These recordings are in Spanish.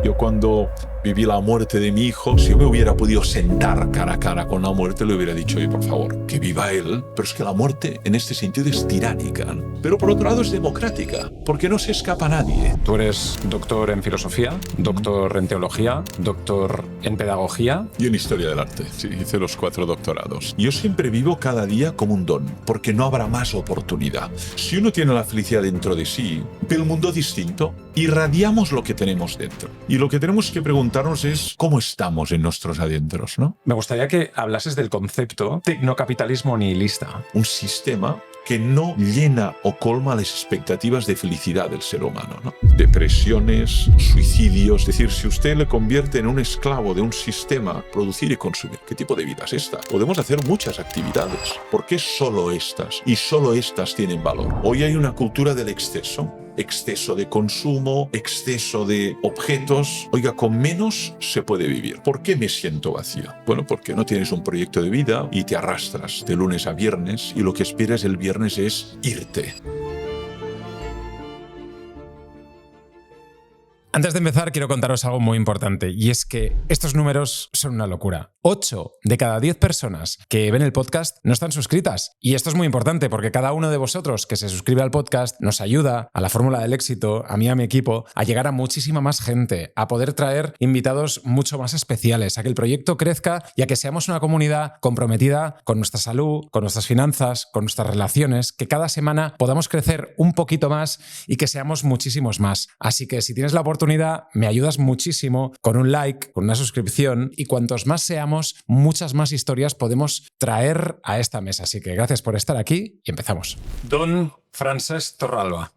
Yo cuando viví la muerte de mi hijo, si yo me hubiera podido sentar cara a cara con la muerte, le hubiera dicho, oye, por favor, que viva él. Pero es que la muerte en este sentido es tiránica, ¿no? Pero por otro lado es democrática, porque no se escapa nadie. Tú eres doctor en filosofía, doctor en teología, doctor en pedagogía. Yo en historia del arte, sí, hice los 4 doctorados. Yo siempre vivo cada día como un don, porque no habrá más oportunidad. Si uno tiene la felicidad dentro de sí, ve el mundo distinto, irradiamos lo que tenemos dentro. Y lo que tenemos que preguntarnos es cómo estamos en nuestros adentros, ¿no? Me gustaría que hablases del concepto tecnocapitalismo nihilista. Un sistema que no llena o colma las expectativas de felicidad del ser humano, ¿no? Depresiones, suicidios. Es decir, si usted le convierte en un esclavo de un sistema, producir y consumir, ¿qué tipo de vida es esta? Podemos hacer muchas actividades. ¿Por qué solo estas? Y solo estas tienen valor. Hoy hay una cultura del exceso. Exceso de consumo, exceso de objetos. Oiga, con menos se puede vivir. ¿Por qué me siento vacío? Bueno, porque no tienes un proyecto de vida y te arrastras de lunes a viernes y lo que esperas el viernes es irte. Antes de empezar, quiero contaros algo muy importante, y es que estos números son una locura. 8 de cada 10 personas que ven el podcast no están suscritas. Y esto es muy importante porque cada uno de vosotros que se suscribe al podcast nos ayuda a la fórmula del éxito, a mí y a mi equipo, a llegar a muchísima más gente, a poder traer invitados mucho más especiales, a que el proyecto crezca y a que seamos una comunidad comprometida con nuestra salud, con nuestras finanzas, con nuestras relaciones, que cada semana podamos crecer un poquito más y que seamos muchísimos más. Así que si tienes la oportunidad, me ayudas muchísimo con un like, con una suscripción, y cuantos más seamos, muchas más historias podemos traer a esta mesa. Así que gracias por estar aquí y empezamos. Don Francesc Torralba,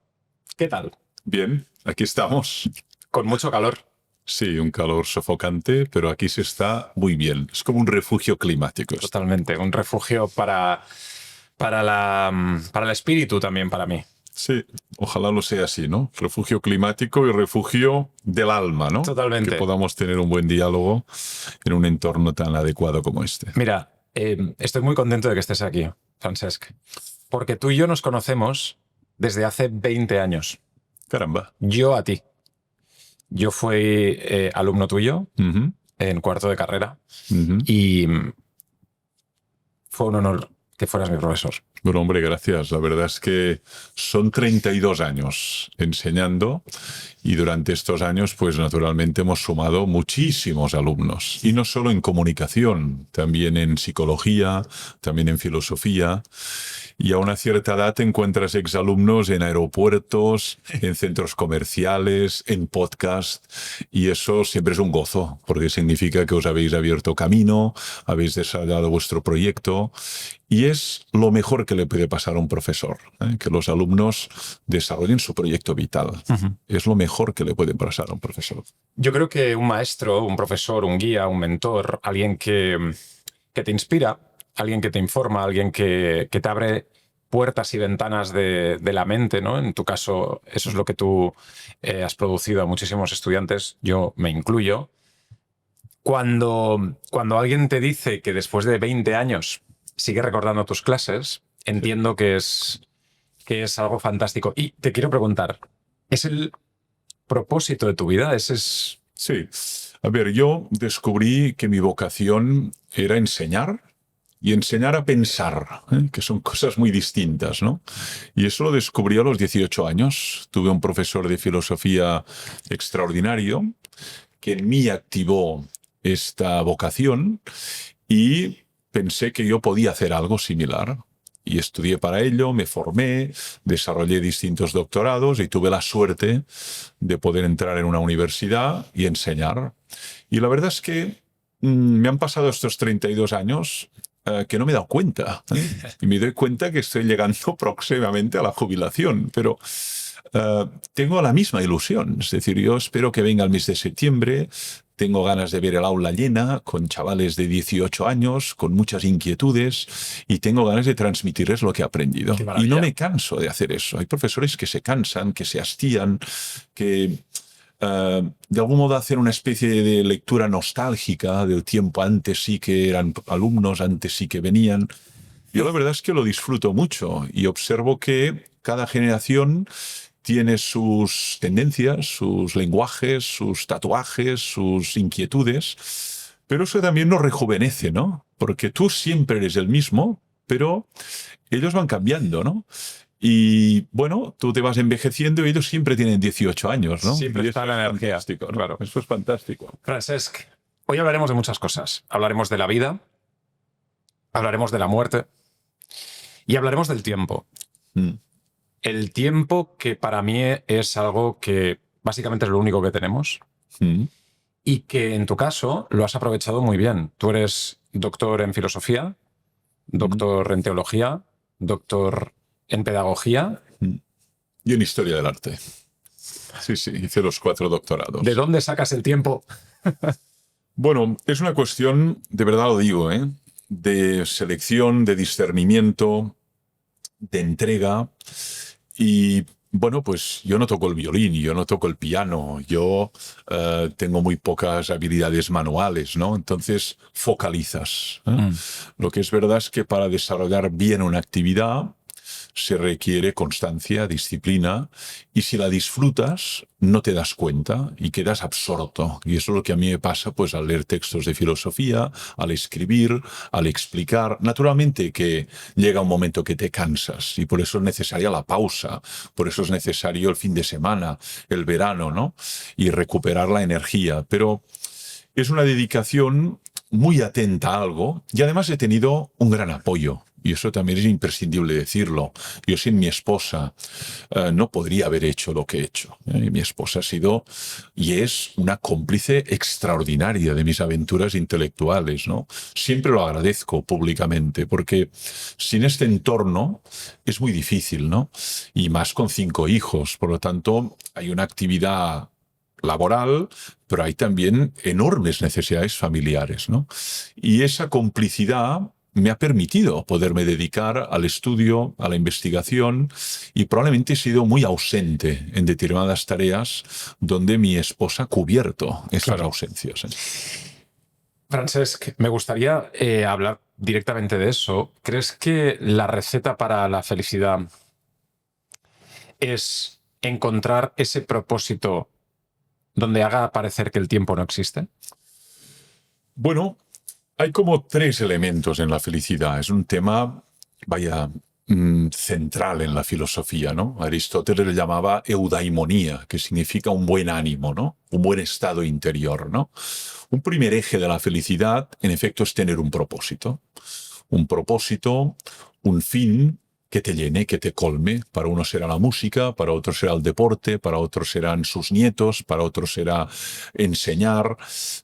¿qué tal? Bien, aquí estamos. Con mucho calor. Sí, un calor sofocante, pero aquí se está muy bien. Es como un refugio climático. Totalmente, un refugio para el espíritu también, para mí. Sí, ojalá lo sea así, ¿no? Refugio climático y refugio del alma, ¿no? Totalmente. Que podamos tener un buen diálogo en un entorno tan adecuado como este. Mira, estoy muy contento de que estés aquí, Francesc, porque tú y yo nos conocemos desde hace 20 años. Caramba. Yo a ti. Yo fui alumno tuyo en cuarto de carrera y fue un honor que fueras mi profesor. Bueno, hombre, gracias. La verdad es que son 32 años enseñando y durante estos años, pues naturalmente hemos sumado muchísimos alumnos. Y no solo en comunicación, también en psicología, también en filosofía. Y a una cierta edad te encuentras exalumnos en aeropuertos, en centros comerciales, en podcast, y eso siempre es un gozo, porque significa que os habéis abierto camino, habéis desarrollado vuestro proyecto, y es lo mejor que le puede pasar a un profesor, que los alumnos desarrollen su proyecto vital. Es lo mejor que le puede pasar a un profesor. Yo creo que un maestro, un profesor, un guía, un mentor, alguien que te inspira, alguien que te informa, alguien que te abre puertas y ventanas de la mente, ¿no? En tu caso, eso es lo que tú has producido a muchísimos estudiantes, yo me incluyo. Cuando alguien te dice que después de 20 años sigue recordando tus clases, entiendo que es algo fantástico. Y te quiero preguntar, ¿es el propósito de tu vida? Sí. A ver, yo descubrí que mi vocación era enseñar y enseñar a pensar, que son cosas muy distintas, ¿no? Y eso lo descubrí a los 18 años. Tuve un profesor de filosofía extraordinario que en mí activó esta vocación y pensé que yo podía hacer algo similar. Y estudié para ello, me formé, desarrollé distintos doctorados y tuve la suerte de poder entrar en una universidad y enseñar. Y la verdad es que me han pasado estos 32 años que no me he dado cuenta. Y me doy cuenta que estoy llegando próximamente a la jubilación, pero tengo la misma ilusión. Es decir, yo espero que venga el mes de septiembre. Tengo ganas de ver el aula llena, con chavales de 18 años, con muchas inquietudes, y tengo ganas de transmitirles lo que he aprendido. Y no me canso de hacer eso. Hay profesores que se cansan, que se hastían, que de algún modo hacen una especie de lectura nostálgica del tiempo. Antes sí que eran alumnos, antes sí que venían. Yo la verdad es que lo disfruto mucho y observo que cada generación tiene sus tendencias, sus lenguajes, sus tatuajes, sus inquietudes, pero eso también nos rejuvenece, ¿no? Porque tú siempre eres el mismo, pero ellos van cambiando, ¿no? Y bueno, tú te vas envejeciendo y ellos siempre tienen 18 años, ¿no? Siempre Y está eso la es energía. fantástico, ¿no? Claro. Eso es fantástico. Francesc, hoy hablaremos de muchas cosas. Hablaremos de la vida, hablaremos de la muerte y hablaremos del tiempo. Mm. El tiempo que para mí es algo que básicamente es lo único que tenemos Mm. y que en tu caso lo has aprovechado muy bien. Tú eres doctor en filosofía, doctor en teología, doctor en pedagogía. Y en historia del arte. Sí, sí, hice los 4 doctorados. ¿De dónde sacas el tiempo? Bueno, es una cuestión, de verdad lo digo, ¿eh? De selección, de discernimiento, de entrega. Y bueno, pues yo no toco el violín, yo no toco el piano, yo tengo muy pocas habilidades manuales, ¿no? Entonces focalizas, ¿eh? Lo que es verdad es que para desarrollar bien una actividad se requiere constancia, disciplina, y si la disfrutas, no te das cuenta y quedas absorto. Y eso es lo que a mí me pasa pues, al leer textos de filosofía, al escribir, al explicar. Naturalmente que llega un momento que te cansas y por eso es necesaria la pausa, por eso es necesario el fin de semana, el verano, ¿no? Y recuperar la energía. Pero es una dedicación muy atenta a algo y además he tenido un gran apoyo. Y eso también es imprescindible decirlo. Yo sin mi esposa no podría haber hecho lo que he hecho. Mi esposa ha sido y es una cómplice extraordinaria de mis aventuras intelectuales, ¿no? Siempre lo agradezco públicamente porque sin este entorno es muy difícil, ¿no? Y más con 5 hijos. Por lo tanto, hay una actividad laboral, pero hay también enormes necesidades familiares, ¿no? Y esa complicidad me ha permitido poderme dedicar al estudio, a la investigación y probablemente he sido muy ausente en determinadas tareas donde mi esposa ha cubierto esas ausencias. Francesc, me gustaría hablar directamente de eso. ¿Crees que la receta para la felicidad es encontrar ese propósito donde haga parecer que el tiempo no existe? Bueno, hay como 3 elementos en la felicidad. Es un tema, vaya, central en la filosofía, ¿no? Aristóteles le llamaba eudaimonía, que significa un buen ánimo, ¿no? Un buen estado interior, ¿no? Un primer eje de la felicidad, en efecto, es tener un propósito. Un propósito, un fin que te llene, que te colme. Para uno será la música, para otro será el deporte, para otros serán sus nietos, para otros será enseñar,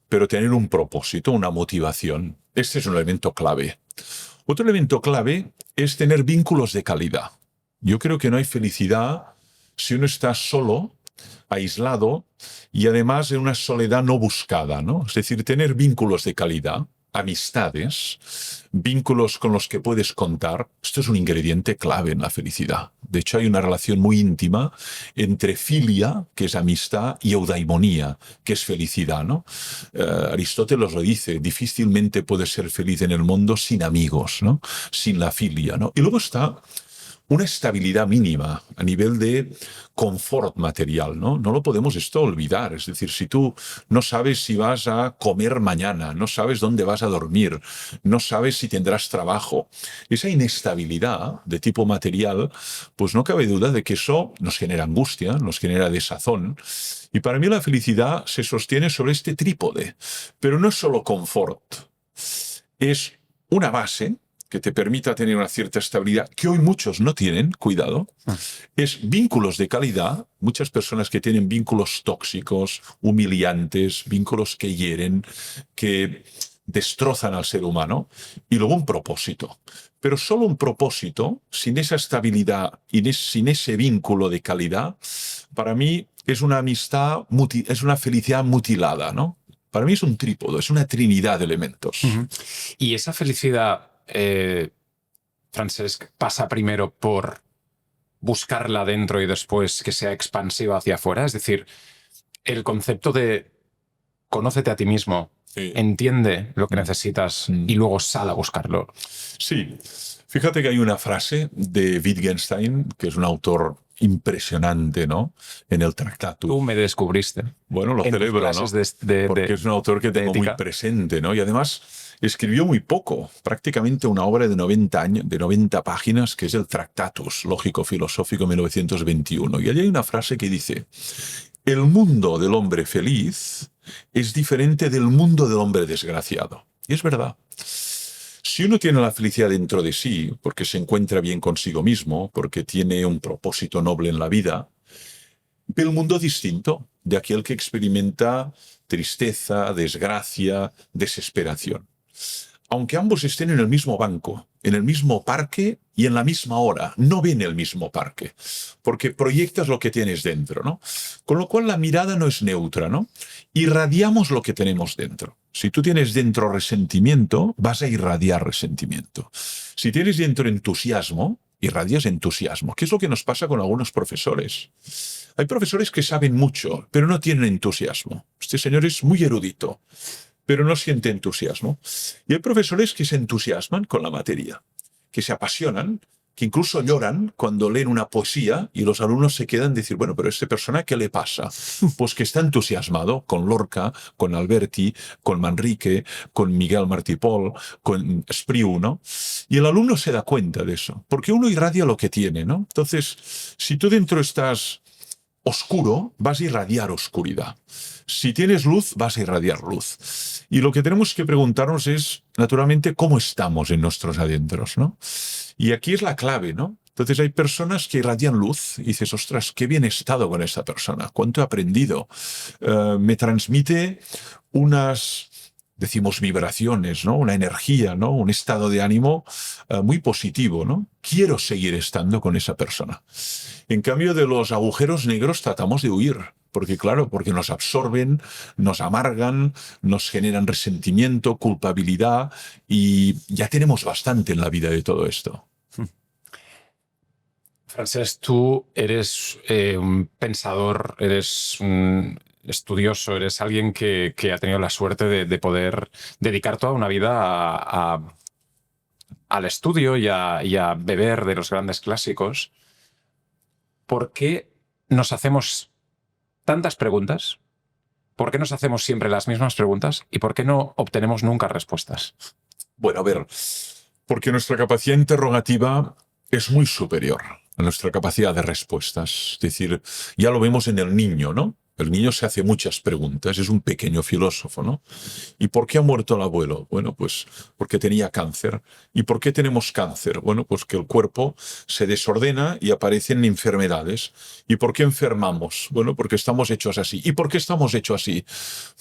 pero tener un propósito, una motivación. Este es un elemento clave. Otro elemento clave es tener vínculos de calidad. Yo creo que no hay felicidad si uno está solo, aislado y además en una soledad no buscada, ¿no? Es decir, tener vínculos de calidad, amistades, vínculos con los que puedes contar, esto es un ingrediente clave en la felicidad. De hecho, hay una relación muy íntima entre filia, que es amistad, y eudaimonía, que es felicidad, ¿no? Aristóteles lo dice, difícilmente puedes ser feliz en el mundo sin amigos, ¿no? Sin la filia, ¿no? Y luego está una estabilidad mínima a nivel de confort material, ¿no? No lo podemos esto olvidar. Es decir, si tú no sabes si vas a comer mañana, no sabes dónde vas a dormir, no sabes si tendrás trabajo, esa inestabilidad de tipo material, pues no cabe duda de que eso nos genera angustia, nos genera desazón. Y para mí la felicidad se sostiene sobre este trípode. Pero no es solo confort, es una base que te permita tener una cierta estabilidad, que hoy muchos no tienen, cuidado, es vínculos de calidad, muchas personas que tienen vínculos tóxicos, humillantes, vínculos que hieren, que destrozan al ser humano, y luego un propósito. Pero solo un propósito, sin esa estabilidad y sin ese vínculo de calidad, para mí es una amistad, es una felicidad mutilada, ¿no? Para mí es un trípode, es una trinidad de elementos. Y esa felicidad, Francesc, pasa primero por buscarla dentro y después que sea expansiva hacia afuera. Es decir, el concepto de conócete a ti mismo, entiende lo que necesitas y luego sal a buscarlo. Sí, fíjate que hay una frase de Wittgenstein, que es un autor impresionante, ¿no? En el Tractatus. Tú me descubriste. Bueno, lo en tus celebro, ¿no? clases Porque es un autor que tengo muy ética. presente, ¿no? Y además escribió muy poco, prácticamente una obra de 90 años, de 90 páginas, que es el Tractatus Lógico-Filosófico 1921. Y allí hay una frase que dice: el mundo del hombre feliz es diferente del mundo del hombre desgraciado. Y es verdad. Si uno tiene la felicidad dentro de sí, porque se encuentra bien consigo mismo, porque tiene un propósito noble en la vida, ve el mundo distinto de aquel que experimenta tristeza, desgracia, desesperación. Aunque ambos estén en el mismo banco, en el mismo parque y en la misma hora, no ven el mismo parque, porque proyectas lo que tienes dentro, ¿no? Con lo cual la mirada no es neutra, ¿no? Irradiamos lo que tenemos dentro. Si tú tienes dentro resentimiento, vas a irradiar resentimiento. Si tienes dentro entusiasmo, irradias entusiasmo. ¿Qué es lo que nos pasa con algunos profesores? Hay profesores que saben mucho, pero no tienen entusiasmo. Este señor es muy erudito, pero no siente entusiasmo. Y hay profesores que se entusiasman con la materia, que se apasionan, que incluso lloran cuando leen una poesía y los alumnos se quedan a decir, bueno, pero a esta persona, ¿qué le pasa? Pues que está entusiasmado con Lorca, con Alberti, con Manrique, con Miguel Martí Pol, con Espriu, ¿no? Y el alumno se da cuenta de eso, porque uno irradia lo que tiene, ¿no? Entonces, si tú dentro estás oscuro, vas a irradiar oscuridad. Si tienes luz, vas a irradiar luz. Y lo que tenemos que preguntarnos es, naturalmente, cómo estamos en nuestros adentros, ¿no? Y aquí es la clave, ¿no? Entonces hay personas que irradian luz y dices, ostras, qué bien he estado con esta persona, cuánto he aprendido. Me transmite unas, decimos, vibraciones, ¿no? Una energía, ¿no? Un estado de ánimo muy positivo, ¿no? Quiero seguir estando con esa persona. En cambio, de los agujeros negros tratamos de huir, porque claro, porque nos absorben, nos amargan, nos generan resentimiento, culpabilidad, y ya tenemos bastante en la vida de todo esto. Francesc, tú eres un pensador, eres un estudioso, eres alguien que ha tenido la suerte de poder dedicar toda una vida al estudio y a beber de los grandes clásicos. ¿Por qué nos hacemos tantas preguntas? ¿Por qué nos hacemos siempre las mismas preguntas? ¿Y por qué no obtenemos nunca respuestas? Bueno, a ver, porque nuestra capacidad interrogativa es muy superior a nuestra capacidad de respuestas. Es decir, ya lo vemos en el niño, ¿no? El niño se hace muchas preguntas, es un pequeño filósofo, ¿no? ¿Y por qué ha muerto el abuelo? Bueno, pues porque tenía cáncer. ¿Y por qué tenemos cáncer? Bueno, pues que el cuerpo se desordena y aparecen enfermedades. ¿Y por qué enfermamos? Bueno, porque estamos hechos así. ¿Y por qué estamos hechos así?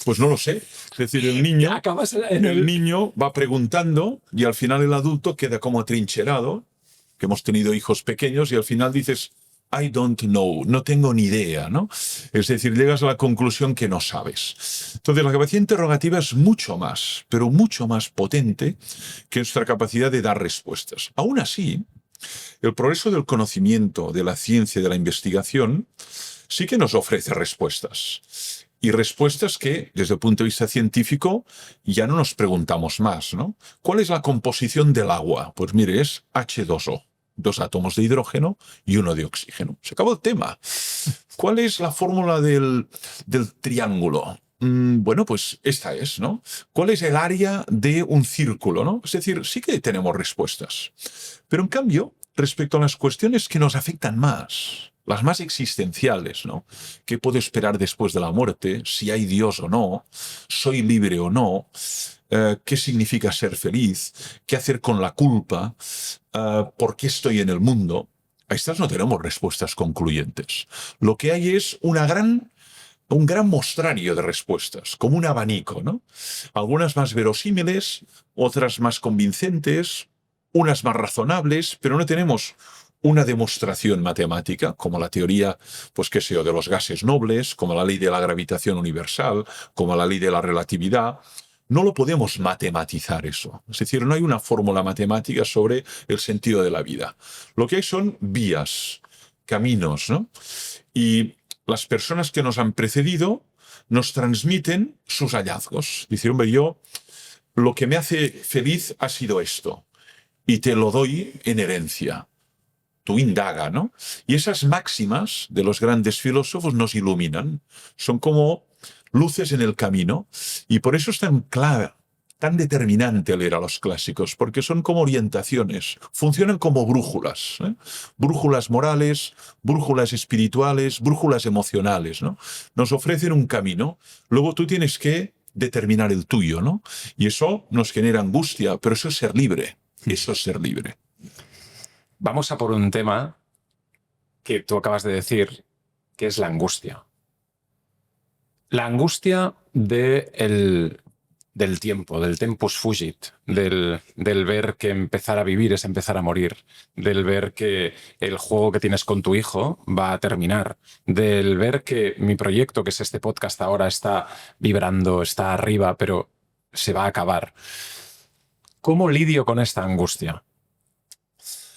Pues no lo sé. Es decir, el niño va preguntando y al final el adulto queda como atrincherado, que hemos tenido hijos pequeños, y al final dices, I don't know, no tengo ni idea, ¿no? Es decir, llegas a la conclusión que no sabes. Entonces, la capacidad interrogativa es mucho más, pero mucho más potente que nuestra capacidad de dar respuestas. Aún así, el progreso del conocimiento, de la ciencia, de la investigación, sí que nos ofrece respuestas. Y respuestas que, desde el punto de vista científico, ya no nos preguntamos más, ¿no? ¿Cuál es la composición del agua? Pues mire, es H2O. 2 átomos de hidrógeno y 1 de oxígeno. Se acabó el tema. ¿Cuál es la fórmula del triángulo? Bueno, pues esta es, ¿no? ¿Cuál es el área de un círculo, ¿no? Es decir, sí que tenemos respuestas. Pero en cambio, respecto a las cuestiones que nos afectan más, las más existenciales, ¿no? ¿Qué puedo esperar después de la muerte? Si hay Dios o no, soy libre o no, qué significa ser feliz, qué hacer con la culpa, por qué estoy en el mundo. A estas no tenemos respuestas concluyentes. Lo que hay es un gran mostrario de respuestas, como un abanico, ¿no? Algunas más verosímiles, otras más convincentes, unas más razonables, pero no tenemos una demostración matemática, como la teoría, pues qué sé yo, de los gases nobles, como la ley de la gravitación universal, como la ley de la relatividad. No lo podemos matematizar eso. Es decir, no hay una fórmula matemática sobre el sentido de la vida. Lo que hay son vías, caminos, ¿no? Y las personas que nos han precedido nos transmiten sus hallazgos. Dicen, hombre, yo lo que me hace feliz ha sido esto y te lo doy en herencia. tú indaga, ¿no? Y esas máximas de los grandes filósofos nos iluminan. Son como luces en el camino. Y por eso es tan clave, tan determinante leer a los clásicos, porque son como orientaciones, funcionan como brújulas, ¿eh? Brújulas morales, brújulas espirituales, brújulas emocionales, ¿no? Nos ofrecen un camino, luego tú tienes que determinar el tuyo, ¿no? Y eso nos genera angustia, pero eso es ser libre, eso es ser libre. Vamos a por un tema que tú acabas de decir, que es la angustia. La angustia del tiempo, del tempus fugit, del ver que empezar a vivir es empezar a morir, del ver que el juego que tienes con tu hijo va a terminar, del ver que mi proyecto, que es este podcast ahora, está vibrando, está arriba, pero se va a acabar. ¿Cómo lidio con esta angustia?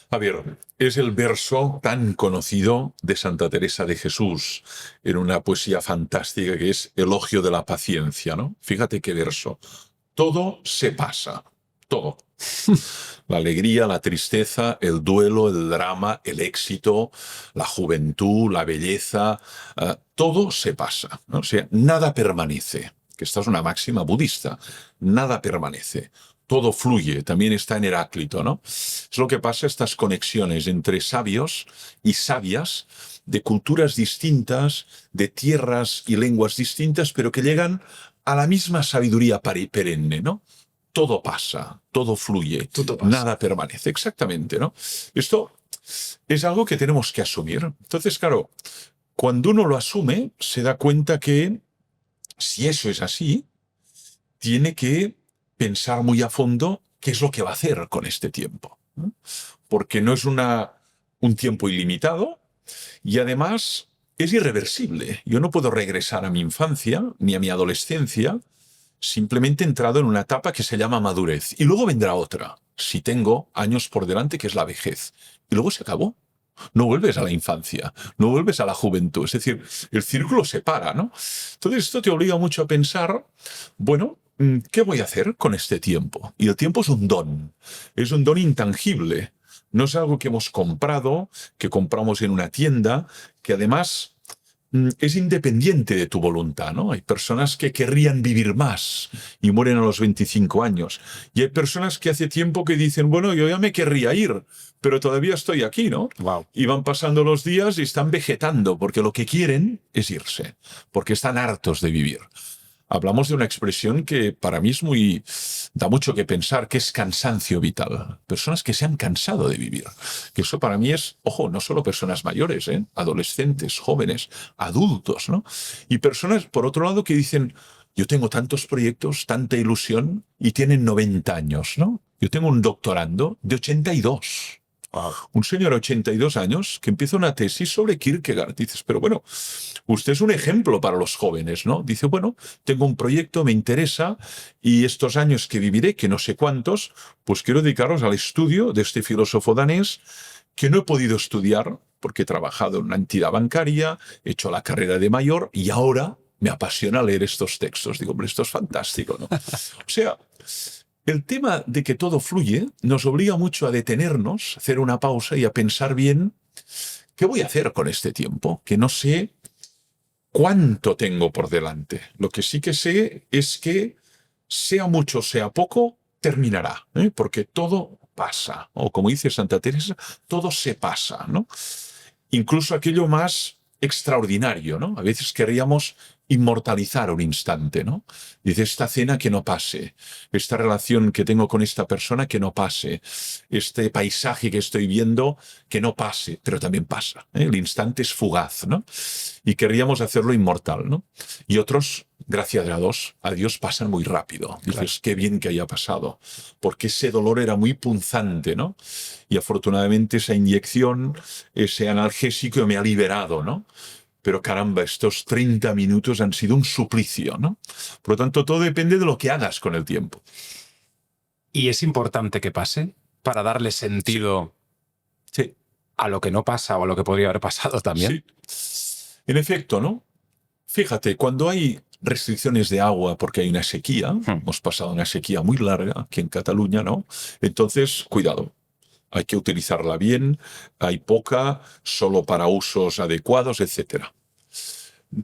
A ver, es el verso tan conocido de Santa Teresa de Jesús en una poesía fantástica que es Elogio de la Paciencia, ¿no? Fíjate qué verso. Todo se pasa, todo. La alegría, la tristeza, el duelo, el drama, el éxito, la juventud, la belleza, todo se pasa, ¿no? O sea, nada permanece, que esta es una máxima budista, nada permanece. Todo fluye, también está en Heráclito, ¿no? Es lo que pasa, estas conexiones entre sabios y sabias de culturas distintas, de tierras y lenguas distintas, pero que llegan a la misma sabiduría perenne, ¿no? Todo pasa, todo fluye, Todo pasa. nada permanece, exactamente, ¿no? Esto es algo que tenemos que asumir. Entonces, claro, cuando uno lo asume, se da cuenta que si eso es así, tiene que pensar muy a fondo qué es lo que va a hacer con este tiempo, ¿no? Porque no es un tiempo ilimitado y además es irreversible. Yo no puedo regresar a mi infancia ni a mi adolescencia, simplemente he entrado en una etapa que se llama madurez y luego vendrá otra, si tengo años por delante, que es la vejez. Y luego se acabó. No vuelves a la infancia, no vuelves a la juventud. Es decir, el círculo se para, ¿no? Entonces esto te obliga mucho a pensar, bueno, ¿qué voy a hacer con este tiempo? Y el tiempo es un don intangible. No es algo que hemos comprado, que compramos en una tienda, que además es independiente de tu voluntad, ¿no? Hay personas que querrían vivir más y mueren a los 25 años. Y hay personas que hace tiempo que dicen, bueno, yo ya me querría ir, pero todavía estoy aquí, ¿no? Wow. Y van pasando los días y están vegetando, porque lo que quieren es irse, porque están hartos de vivir. Hablamos de una expresión que para mí da mucho que pensar, que es cansancio vital. Personas que se han cansado de vivir. Que eso para mí es, ojo, no solo personas mayores, adolescentes, jóvenes, adultos, ¿no? Y personas, por otro lado, que dicen, yo tengo tantos proyectos, tanta ilusión, y tienen 90 años, ¿no? Yo tengo un doctorando de 82. Wow. Un señor de 82 años que empieza una tesis sobre Kierkegaard. Dices, pero bueno, usted es un ejemplo para los jóvenes, ¿no? Dice, bueno, tengo un proyecto, me interesa, y estos años que viviré, que no sé cuántos, pues quiero dedicarlos al estudio de este filósofo danés que no he podido estudiar porque he trabajado en una entidad bancaria, he hecho la carrera de mayor y ahora me apasiona leer estos textos. Digo, hombre, esto es fantástico, ¿no? O sea, el tema de que todo fluye nos obliga mucho a detenernos, hacer una pausa y a pensar bien, ¿qué voy a hacer con este tiempo? Que no sé cuánto tengo por delante. Lo que sí que sé es que, sea mucho, sea poco, terminará, ¿eh? Porque todo pasa. O como dice Santa Teresa, todo se pasa, ¿no? Incluso aquello más extraordinario, ¿no? A veces querríamos inmortalizar un instante, ¿no? Dice, esta cena que no pase, esta relación que tengo con esta persona que no pase, este paisaje que estoy viendo que no pase, pero también pasa, ¿eh? El instante es fugaz, ¿no? Y querríamos hacerlo inmortal, ¿no? Y otros, gracias a Dios, pasan muy rápido. Dices, claro, qué bien que haya pasado, porque ese dolor era muy punzante, ¿no? Y afortunadamente esa inyección, ese analgésico me ha liberado, ¿no? Pero caramba, estos 30 minutos han sido un suplicio, ¿no? Por lo tanto, todo depende de lo que hagas con el tiempo. ¿Y es importante que pase para darle sentido Sí. a lo que no pasa o a lo que podría haber pasado también? Sí. En efecto, ¿no? Fíjate, cuando hay restricciones de agua porque hay una sequía, hemos pasado una sequía muy larga aquí en Cataluña, ¿no? Entonces, cuidado. hay que utilizarla bien, hay poca, solo para usos adecuados, etc.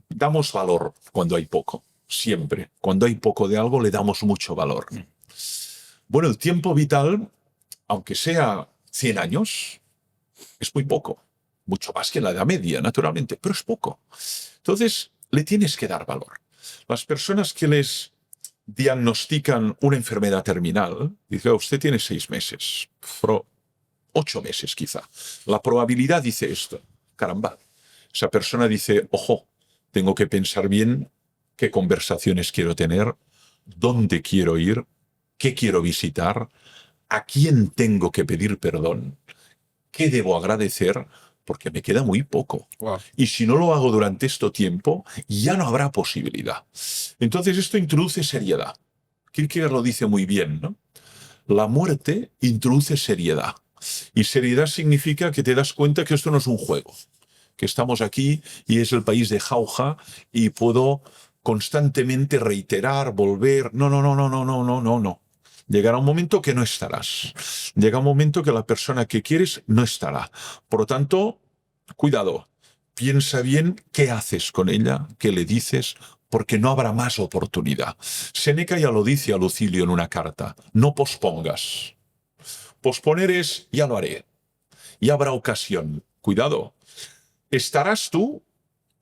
Damos valor cuando hay poco, siempre. Cuando hay poco de algo le damos mucho valor. Bueno, el tiempo vital, aunque sea 100 años, es muy poco. Mucho más que la Edad Media, naturalmente, pero es poco. Entonces, le tienes que dar valor. Las personas que les diagnostican una enfermedad terminal, dicen, usted tiene 6 meses, pero 8 meses quizá. La probabilidad dice esto. Caramba. Esa persona dice, ojo, tengo que pensar bien qué conversaciones quiero tener, dónde quiero ir, qué quiero visitar, a quién tengo que pedir perdón, qué debo agradecer, porque me queda muy poco. Wow. Y si no lo hago durante este tiempo, ya no habrá posibilidad. Entonces esto introduce seriedad. Kierkegaard lo dice muy bien, ¿no? La muerte introduce seriedad. Y seriedad significa que te das cuenta que esto no es un juego, que estamos aquí y es el país de jauja y puedo constantemente reiterar, volver. No, no, no, no, no, no, no, no, no. Llegará un momento que no estarás. Llega un momento que la persona que quieres no estará. Por lo tanto, cuidado. Piensa bien qué haces con ella, qué le dices, porque no habrá más oportunidad. Séneca ya lo dice a Lucilio en una carta. No pospongas. Posponer es, ya lo haré. Ya habrá ocasión. Cuidado. ¿Estarás tú?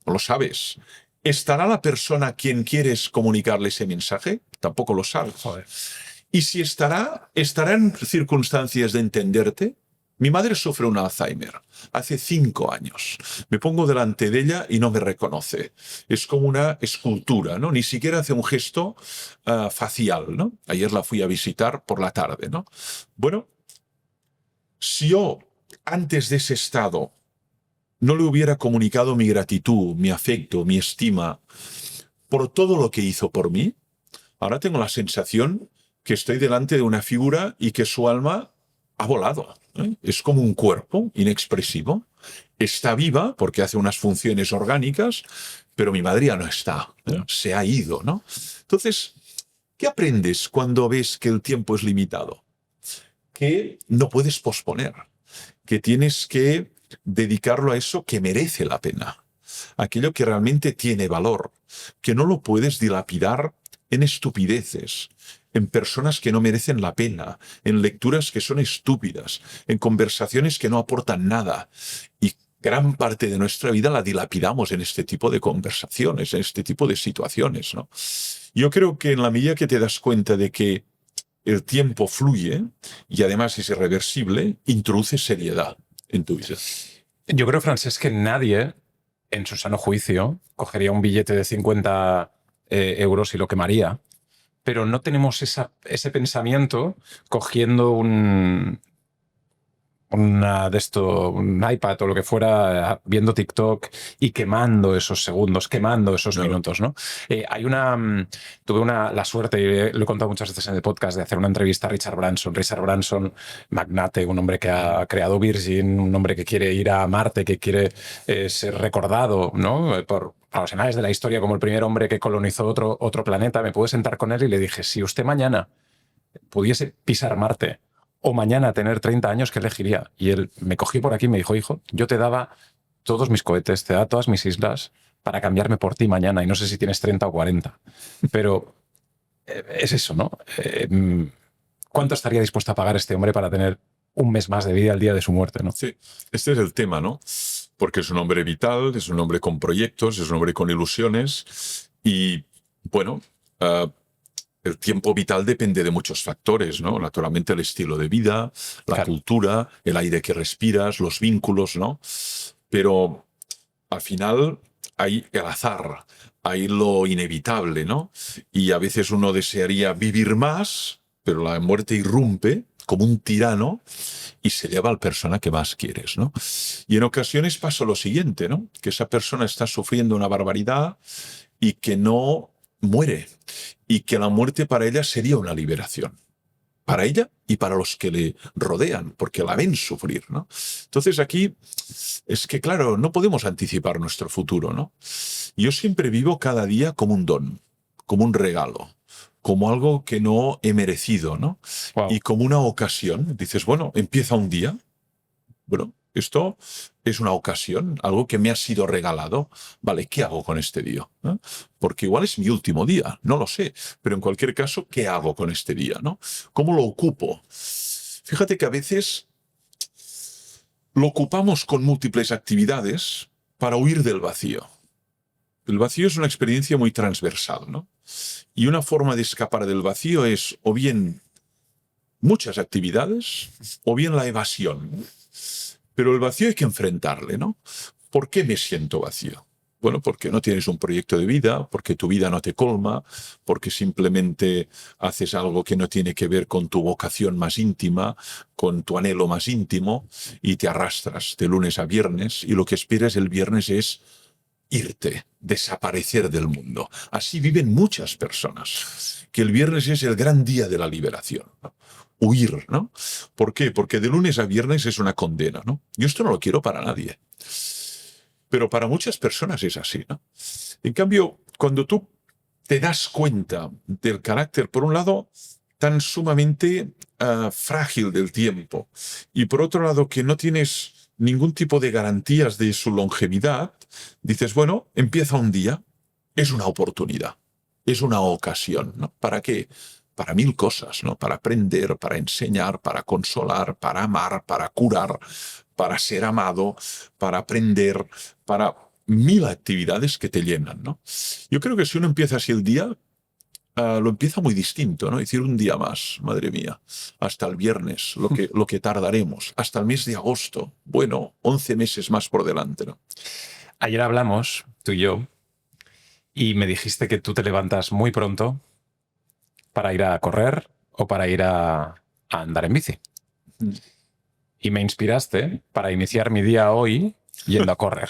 No lo sabes. ¿Estará la persona a quien quieres comunicarle ese mensaje? Tampoco lo sabes. Joder. Y si estará en circunstancias de entenderte. Mi madre sufre un Alzheimer hace 5 años. Me pongo delante de ella y no me reconoce. Es como una escultura, ¿no? Ni siquiera hace un gesto facial, ¿no? Ayer la fui a visitar por la tarde, ¿no? Bueno, si yo antes de ese estado no le hubiera comunicado mi gratitud, mi afecto, mi estima por todo lo que hizo por mí, ahora tengo la sensación que estoy delante de una figura y que su alma ha volado. Es como un cuerpo inexpresivo. Está viva porque hace unas funciones orgánicas, pero mi madre ya no está. Se ha ido, ¿no? Entonces, ¿qué aprendes cuando ves que el tiempo es limitado? Que no puedes posponer, que tienes que dedicarlo a eso que merece la pena, aquello que realmente tiene valor, que no lo puedes dilapidar en estupideces, en personas que no merecen la pena, en lecturas que son estúpidas, en conversaciones que no aportan nada. Y gran parte de nuestra vida la dilapidamos en este tipo de conversaciones, en este tipo de situaciones, ¿no? Yo creo que en la medida que te das cuenta de que el tiempo fluye y además es irreversible, introduce seriedad en tu vida. Yo creo, Francesc, que nadie, en su sano juicio, cogería un billete de 50 euros y lo quemaría, pero no tenemos ese pensamiento cogiendo un iPad o lo que fuera, viendo TikTok y quemando esos segundos, quemando esos minutos, ¿no? Tuve la suerte, y lo he contado muchas veces en el podcast, de hacer una entrevista a Richard Branson. Richard Branson, magnate, un hombre que ha creado Virgin, un hombre que quiere ir a Marte, que quiere ser recordado, ¿no? Por los anales de la historia como el primer hombre que colonizó otro planeta. Me pude sentar con él y le dije, si usted mañana pudiese pisar Marte o mañana tener 30 años, ¿qué elegiría? Y él me cogió por aquí y me dijo, hijo, yo te daba todos mis cohetes, te daba todas mis islas para cambiarme por ti mañana, y no sé si tienes 30 o 40. Pero es eso, ¿no? ¿Cuánto estaría dispuesto a pagar este hombre para tener un mes más de vida al día de su muerte, ¿no? Sí, este es el tema, ¿no? Porque es un hombre vital, es un hombre con proyectos, es un hombre con ilusiones y, bueno, el tiempo vital depende de muchos factores, ¿no? Naturalmente el estilo de vida, la Claro. cultura, el aire que respiras, los vínculos, ¿no? Pero al final hay el azar, hay lo inevitable, ¿no? Y a veces uno desearía vivir más, pero la muerte irrumpe como un tirano y se lleva a la persona que más quieres, ¿no? Y en ocasiones pasa lo siguiente, ¿no? Que esa persona está sufriendo una barbaridad y que no muere, y que la muerte para ella sería una liberación. Para ella y para los que le rodean, porque la ven sufrir, ¿no? Entonces aquí es que, claro, no podemos anticipar nuestro futuro, ¿no? Yo siempre vivo cada día como un don, como un regalo. como algo que no he merecido, ¿no? Wow. Y como una ocasión. Dices, bueno, empieza un día. Bueno, esto es una ocasión, algo que me ha sido regalado. Vale, ¿qué hago con este día? ¿Eh? Porque igual es mi último día, no lo sé. Pero en cualquier caso, ¿qué hago con este día? ¿No? ¿Cómo lo ocupo? Fíjate que a veces lo ocupamos con múltiples actividades para huir del vacío. El vacío es una experiencia muy transversal, ¿no? Y una forma de escapar del vacío es o bien muchas actividades o bien la evasión. Pero el vacío hay que enfrentarle, ¿no? ¿Por qué me siento vacío? Bueno, porque no tienes un proyecto de vida, porque tu vida no te colma, porque simplemente haces algo que no tiene que ver con tu vocación más íntima, con tu anhelo más íntimo, y te arrastras de lunes a viernes, y lo que esperas el viernes es irte, desaparecer del mundo. Así viven muchas personas, que el viernes es el gran día de la liberación, ¿no? Huir, ¿no? ¿Por qué? Porque de lunes a viernes es una condena, ¿no? Yo esto no lo quiero para nadie. Pero para muchas personas es así, ¿no? En cambio, cuando tú te das cuenta del carácter, por un lado, tan sumamente frágil del tiempo, y por otro lado, que no tienes ningún tipo de garantías de su longevidad, dices, bueno, empieza un día, es una oportunidad, es una ocasión, ¿no? ¿Para qué? Para mil cosas, ¿no? Para aprender, para enseñar, para consolar, para amar, para curar, para ser amado, para aprender, para mil actividades que te llenan, ¿no? Yo creo que si uno empieza así el día, lo empieza muy distinto, ¿no? Es decir, un día más, madre mía, hasta el viernes, lo que tardaremos, hasta el mes de agosto, bueno, 11 meses más por delante, ¿no? Ayer hablamos, tú y yo, y me dijiste que tú te levantas muy pronto para ir a correr o para ir a andar en bici. Y me inspiraste para iniciar mi día hoy yendo a correr.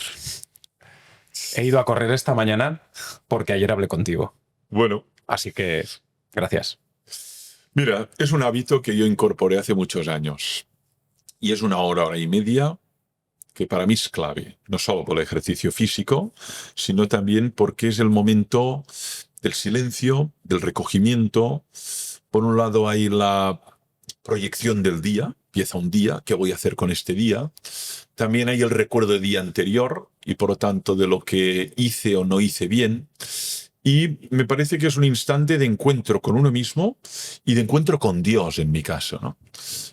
He ido a correr esta mañana porque ayer hablé contigo. Bueno, Así que, gracias. mira, es un hábito que yo incorporé hace muchos años. Y es una hora y media que para mí es clave, no solo por el ejercicio físico, sino también porque es el momento del silencio, del recogimiento. Por un lado hay la proyección del día, empieza un día, ¿qué voy a hacer con este día? También hay el recuerdo del día anterior y por lo tanto de lo que hice o no hice bien. Y me parece que es un instante de encuentro con uno mismo y de encuentro con Dios en mi caso, ¿no?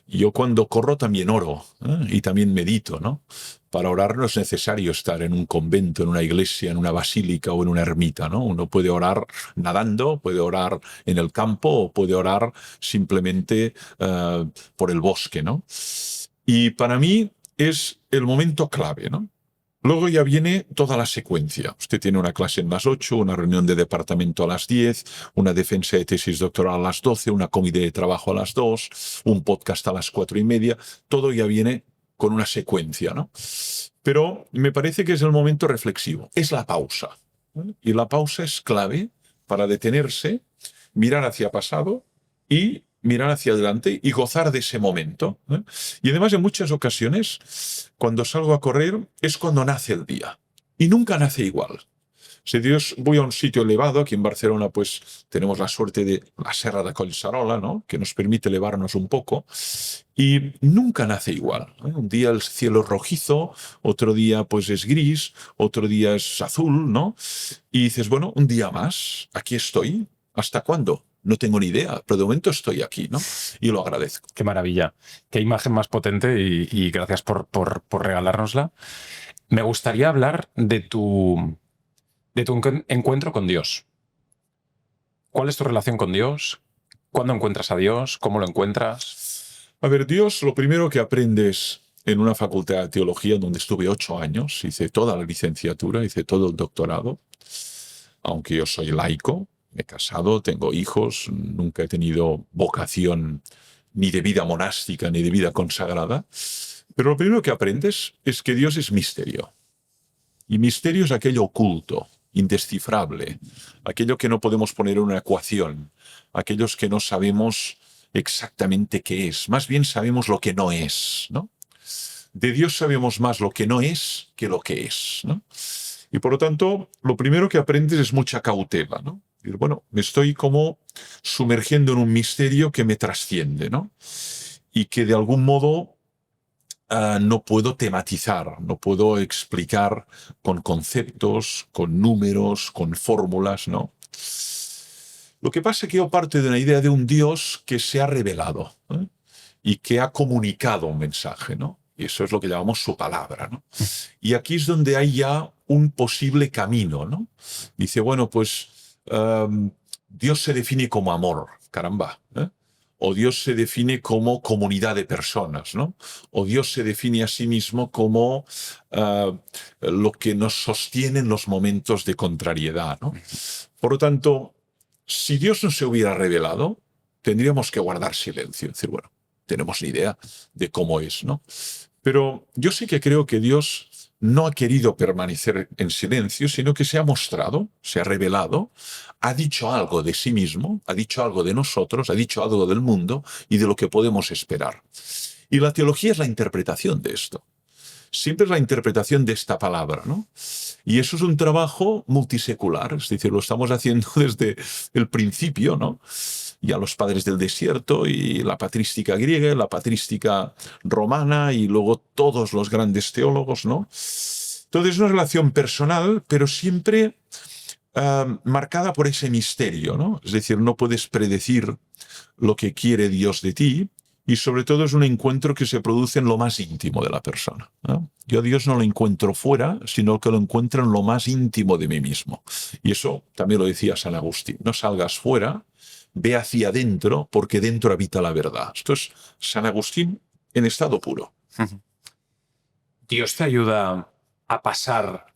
Yo cuando corro también oro, ¿eh? Y también medito, ¿no? Para orar no es necesario estar en un convento, en una iglesia, en una basílica o en una ermita, ¿no? Uno puede orar nadando, puede orar en el campo o puede orar simplemente por el bosque, ¿no? Y para mí es el momento clave, ¿no? Luego ya viene toda la secuencia. Usted tiene una clase en las 8, una reunión de departamento a las 10, una defensa de tesis doctoral a las 12, una comida de trabajo a las 2, un podcast a las 4:30. Todo ya viene con una secuencia, ¿no? Pero me parece que es el momento reflexivo. Es la pausa, ¿eh? Y la pausa es clave para detenerse, mirar hacia pasado y mirar hacia adelante y gozar de ese momento, ¿eh? Y además en muchas ocasiones, cuando salgo a correr, es cuando nace el día. Y nunca nace igual. Si Dios voy a un sitio elevado, aquí en Barcelona pues tenemos la suerte de la Serra de Collserola, ¿no? Que nos permite elevarnos un poco, y nunca nace igual, ¿eh? Un día el cielo es rojizo, otro día pues es gris, otro día es azul, ¿no? Y dices, bueno, un día más, aquí estoy. ¿Hasta cuándo? No tengo ni idea, pero de momento estoy aquí, ¿no? Y lo agradezco. Qué maravilla. Qué imagen más potente y gracias por regalárnosla. Me gustaría hablar de tu encuentro con Dios. ¿Cuál es tu relación con Dios? ¿Cuándo encuentras a Dios? ¿Cómo lo encuentras? A ver, Dios, lo primero que aprendes en una facultad de teología donde estuve 8 años, hice toda la licenciatura, hice todo el doctorado, aunque yo soy laico, me he casado, tengo hijos, nunca he tenido vocación ni de vida monástica ni de vida consagrada, pero lo primero que aprendes es que Dios es misterio. Y misterio es aquello oculto, indescifrable, aquello que no podemos poner en una ecuación, aquellos que no sabemos exactamente qué es, más bien sabemos lo que no es, ¿no? De Dios sabemos más lo que no es que lo que es, ¿no? Y por lo tanto, lo primero que aprendes es mucha cautela, ¿no? Y, bueno, me estoy como sumergiendo en un misterio que me trasciende, ¿no? Y que de algún modo no puedo tematizar, no puedo explicar con conceptos, con números, con fórmulas, ¿no? Lo que pasa es que yo parto de una idea de un Dios que se ha revelado, ¿eh? Y que ha comunicado un mensaje, ¿no? Y eso es lo que llamamos su palabra, ¿no? Y aquí es donde hay ya un posible camino, ¿no? Dice, bueno, pues Dios se define como amor, caramba, ¿eh? O Dios se define como comunidad de personas, ¿no? O Dios se define a sí mismo como lo que nos sostiene en los momentos de contrariedad, ¿no? Por lo tanto, si Dios no se hubiera revelado, tendríamos que guardar silencio. Es decir, bueno, tenemos ni idea de cómo es, ¿no? Pero yo sí que creo que Dios no ha querido permanecer en silencio, sino que se ha mostrado, se ha revelado, ha dicho algo de sí mismo, ha dicho algo de nosotros, ha dicho algo del mundo y de lo que podemos esperar. Y la teología es la interpretación de esto. Siempre es la interpretación de esta palabra, ¿no? Y eso es un trabajo multisecular, es decir, lo estamos haciendo desde el principio, ¿no? Ya los padres del desierto y la patrística griega, la patrística romana y luego todos los grandes teólogos, ¿no? Entonces es una relación personal, pero siempre marcada por ese misterio, ¿no? Es decir, no puedes predecir lo que quiere Dios de ti, y sobre todo es un encuentro que se produce en lo más íntimo de la persona, ¿no? Yo a Dios no lo encuentro fuera, sino que lo encuentro en lo más íntimo de mí mismo. Y eso también lo decía San Agustín. No salgas fuera, ve hacia adentro, porque dentro habita la verdad. Esto es San Agustín en estado puro. Dios te ayuda a pasar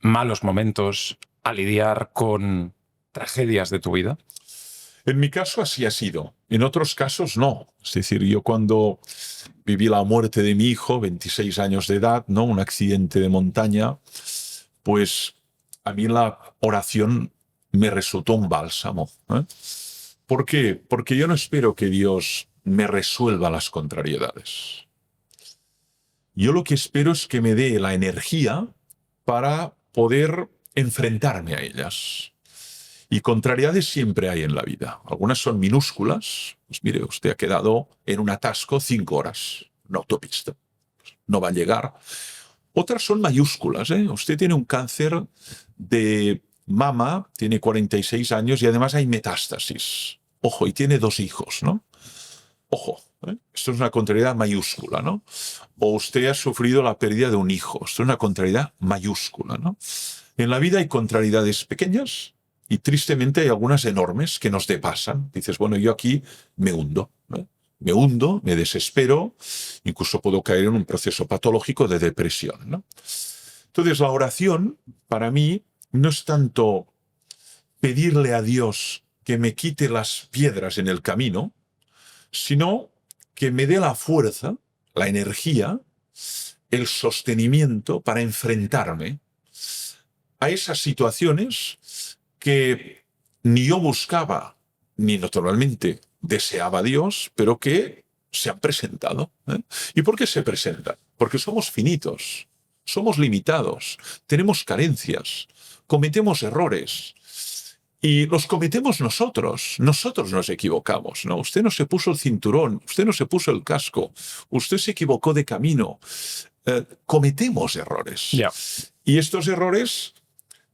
malos momentos, a lidiar con tragedias de tu vida. En mi caso así ha sido. En otros casos no. Es decir, yo cuando viví la muerte de mi hijo, 26 años de edad, ¿no? Un accidente de montaña, pues a mí la oración me resultó un bálsamo, ¿eh? ¿Por qué? Porque yo no espero que Dios me resuelva las contrariedades. Yo lo que espero es que me dé la energía para poder enfrentarme a ellas. Y contrariedades siempre hay en la vida. Algunas son minúsculas. Pues mire, usted ha quedado en un atasco 5 horas, una autopista. No va a llegar. Otras son mayúsculas, ¿eh? Usted tiene un cáncer de mama, tiene 46 años y además hay metástasis. Ojo, y tiene 2 hijos, ¿no? Ojo, ¿eh? Esto es una contrariedad mayúscula, ¿no? O usted ha sufrido la pérdida de un hijo. Esto es una contrariedad mayúscula, ¿no? En la vida hay contrariedades pequeñas y tristemente hay algunas enormes que nos depasan. Dices, bueno, yo aquí me hundo, ¿eh? Me hundo, me desespero, incluso puedo caer en un proceso patológico de depresión, ¿no? Entonces la oración, para mí, no es tanto pedirle a Dios que me quite las piedras en el camino, sino que me dé la fuerza, la energía, el sostenimiento para enfrentarme a esas situaciones que ni yo buscaba, ni naturalmente deseaba Dios, pero que se han presentado, ¿eh? ¿Y por qué se presentan? Porque somos finitos, somos limitados, tenemos carencias, cometemos errores. Y los cometemos nosotros nos equivocamos, ¿no? Usted no se puso el cinturón, usted no se puso el casco, usted se equivocó de camino. Cometemos errores. Yeah. Y estos errores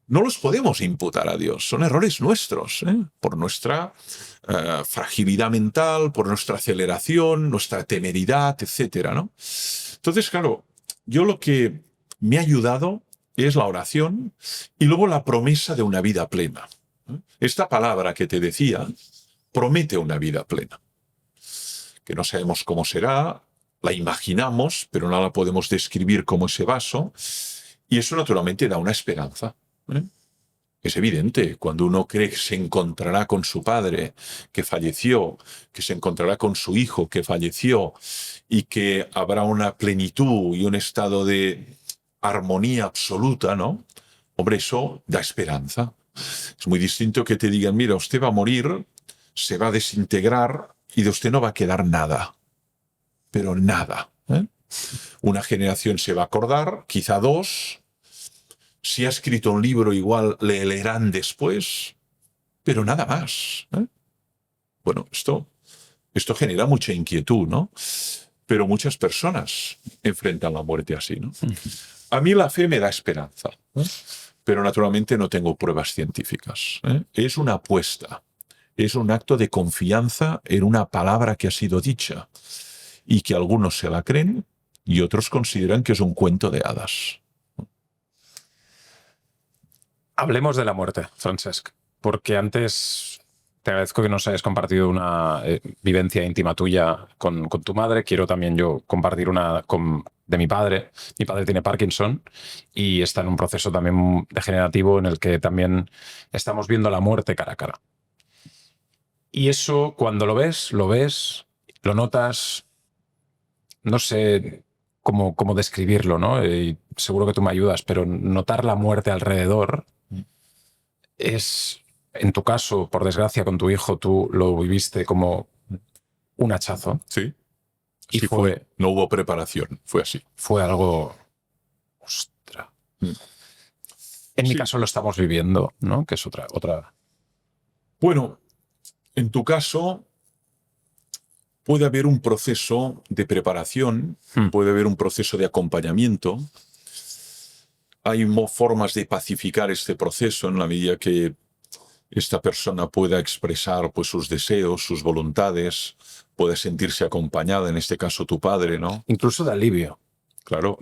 no los podemos imputar a Dios, son errores nuestros, ¿eh? Por nuestra fragilidad mental, por nuestra aceleración, nuestra temeridad, etcétera, ¿no? Entonces, claro, yo lo que me ha ayudado es la oración y luego la promesa de una vida plena. Esta palabra que te decía promete una vida plena, que no sabemos cómo será, la imaginamos, pero no la podemos describir como ese vaso, y eso naturalmente da una esperanza, ¿eh? Es evidente, cuando uno cree que se encontrará con su padre que falleció, que se encontrará con su hijo que falleció, y que habrá una plenitud y un estado de armonía absoluta, ¿no? Hombre, eso da esperanza. Es muy distinto que te digan, mira, usted va a morir, se va a desintegrar y de usted no va a quedar nada. Pero nada, ¿eh? Una generación se va a acordar, quizá 2. Si ha escrito un libro, igual le leerán después, pero nada más. Bueno, esto genera mucha inquietud, ¿no? Pero muchas personas enfrentan la muerte así, ¿no? A mí la fe me da esperanza, pero naturalmente no tengo pruebas científicas. Es una apuesta, es un acto de confianza en una palabra que ha sido dicha y que algunos se la creen y otros consideran que es un cuento de hadas. Hablemos de la muerte, Francesc, porque antes te agradezco que nos hayas compartido una vivencia íntima tuya con tu madre. Quiero también yo compartir una de mi padre. Mi padre tiene Parkinson y está en un proceso también degenerativo en el que también estamos viendo la muerte cara a cara. Y eso, cuando lo ves, lo notas, no sé cómo describirlo, ¿no? Y seguro que tú me ayudas, pero notar la muerte alrededor es, en tu caso, por desgracia, con tu hijo, tú lo viviste como un hachazo. Sí, Y sí fue. No hubo preparación, fue así. Fue algo... Ostra. En mi caso lo estamos viviendo, ¿no? Que es otra... Bueno, en tu caso puede haber un proceso de preparación, puede haber un proceso de acompañamiento. Hay formas de pacificar este proceso en la medida que esta persona pueda expresar pues, sus deseos, sus voluntades, pueda sentirse acompañada, en este caso tu padre, ¿no? Incluso de alivio. Claro,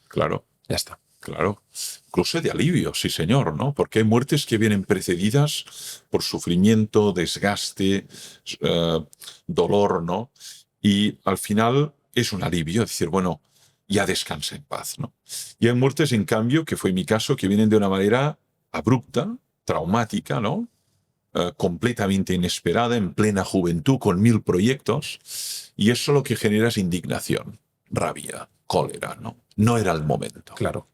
claro. Ya está. Claro. Incluso de alivio, sí señor, ¿no? Porque hay muertes que vienen precedidas por sufrimiento, desgaste, dolor, ¿no? Y al final es un alivio, es decir, bueno, ya descansa en paz, ¿no? Y hay muertes, en cambio, que fue mi caso, que vienen de una manera abrupta, traumática, ¿no? Completamente inesperada, en plena juventud, con 1000 proyectos, y eso lo que genera es indignación, rabia, cólera, ¿no? No era el momento. Claro.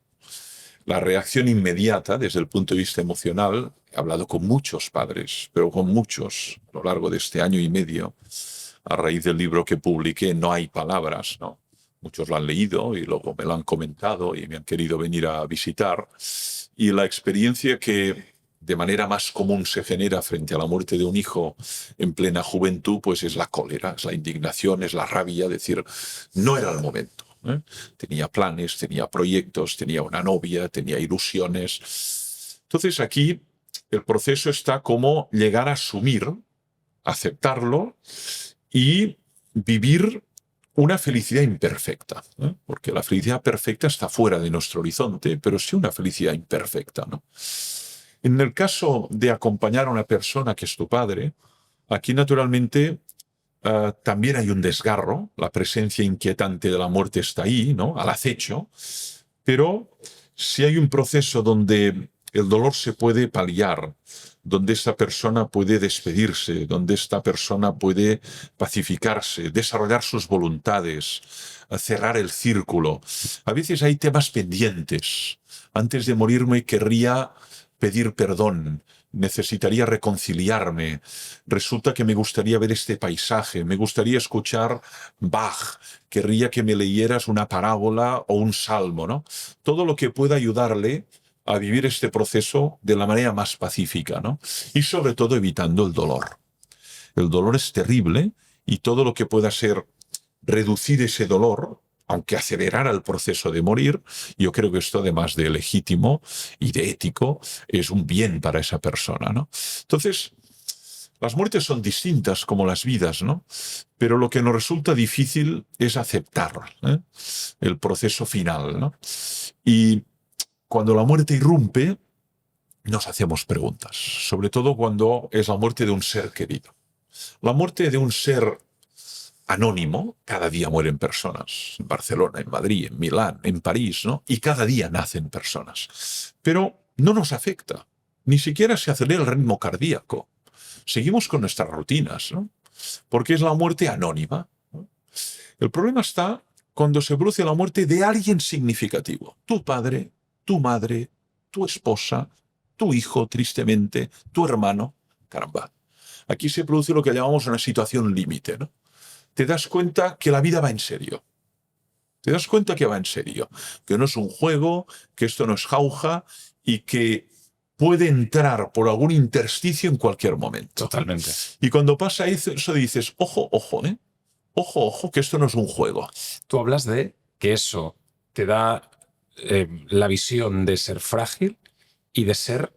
La reacción inmediata, desde el punto de vista emocional, he hablado con muchos padres, pero con muchos, a lo largo de este año y medio, a raíz del libro que publiqué, No hay palabras, ¿no? Muchos lo han leído y luego me lo han comentado y me han querido venir a visitar. Y la experiencia que de manera más común se genera frente a la muerte de un hijo en plena juventud, pues es la cólera, es la indignación, es la rabia, decir, no era el momento. Tenía planes, tenía proyectos, tenía una novia, tenía ilusiones. Entonces aquí el proceso está como llegar a asumir, aceptarlo y vivir una felicidad imperfecta, porque la felicidad perfecta está fuera de nuestro horizonte, pero sí una felicidad imperfecta, ¿no? En el caso de acompañar a una persona que es tu padre, aquí naturalmente también hay un desgarro, la presencia inquietante de la muerte está ahí, ¿no? Al acecho, pero si hay un proceso donde el dolor se puede paliar, donde esta persona puede despedirse, donde esta persona puede pacificarse, desarrollar sus voluntades, cerrar el círculo. A veces hay temas pendientes. Antes de morirme querría pedir perdón, necesitaría reconciliarme, resulta que me gustaría ver este paisaje, me gustaría escuchar Bach, querría que me leyeras una parábola o un salmo, ¿no? Todo lo que pueda ayudarle a vivir este proceso de la manera más pacífica, ¿no? Y sobre todo evitando el dolor. El dolor es terrible y todo lo que pueda ser reducir ese dolor, aunque acelerara el proceso de morir, yo creo que esto, además de legítimo y de ético, es un bien para esa persona, ¿no? Entonces, las muertes son distintas como las vidas, ¿no? Pero lo que nos resulta difícil es aceptar el proceso final, ¿no? Y cuando la muerte irrumpe, nos hacemos preguntas, sobre todo cuando es la muerte de un ser querido. La muerte de un ser anónimo, cada día mueren personas, en Barcelona, en Madrid, en Milán, en París, ¿no? Y cada día nacen personas. Pero no nos afecta, ni siquiera se acelera el ritmo cardíaco. Seguimos con nuestras rutinas, ¿no? Porque es la muerte anónima, ¿no? El problema está cuando se produce la muerte de alguien significativo. Tu padre, tu madre, tu esposa, tu hijo, tristemente, tu hermano. Caramba. Aquí se produce lo que llamamos una situación límite, ¿no? Te das cuenta que la vida va en serio. Te das cuenta que va en serio. Que no es un juego, que esto no es jauja y que puede entrar por algún intersticio en cualquier momento. Totalmente. Y cuando pasa eso dices, ojo, ojo, ¿eh? Ojo, ojo, que esto no es un juego. Tú hablas de que eso te da la visión de ser frágil y de ser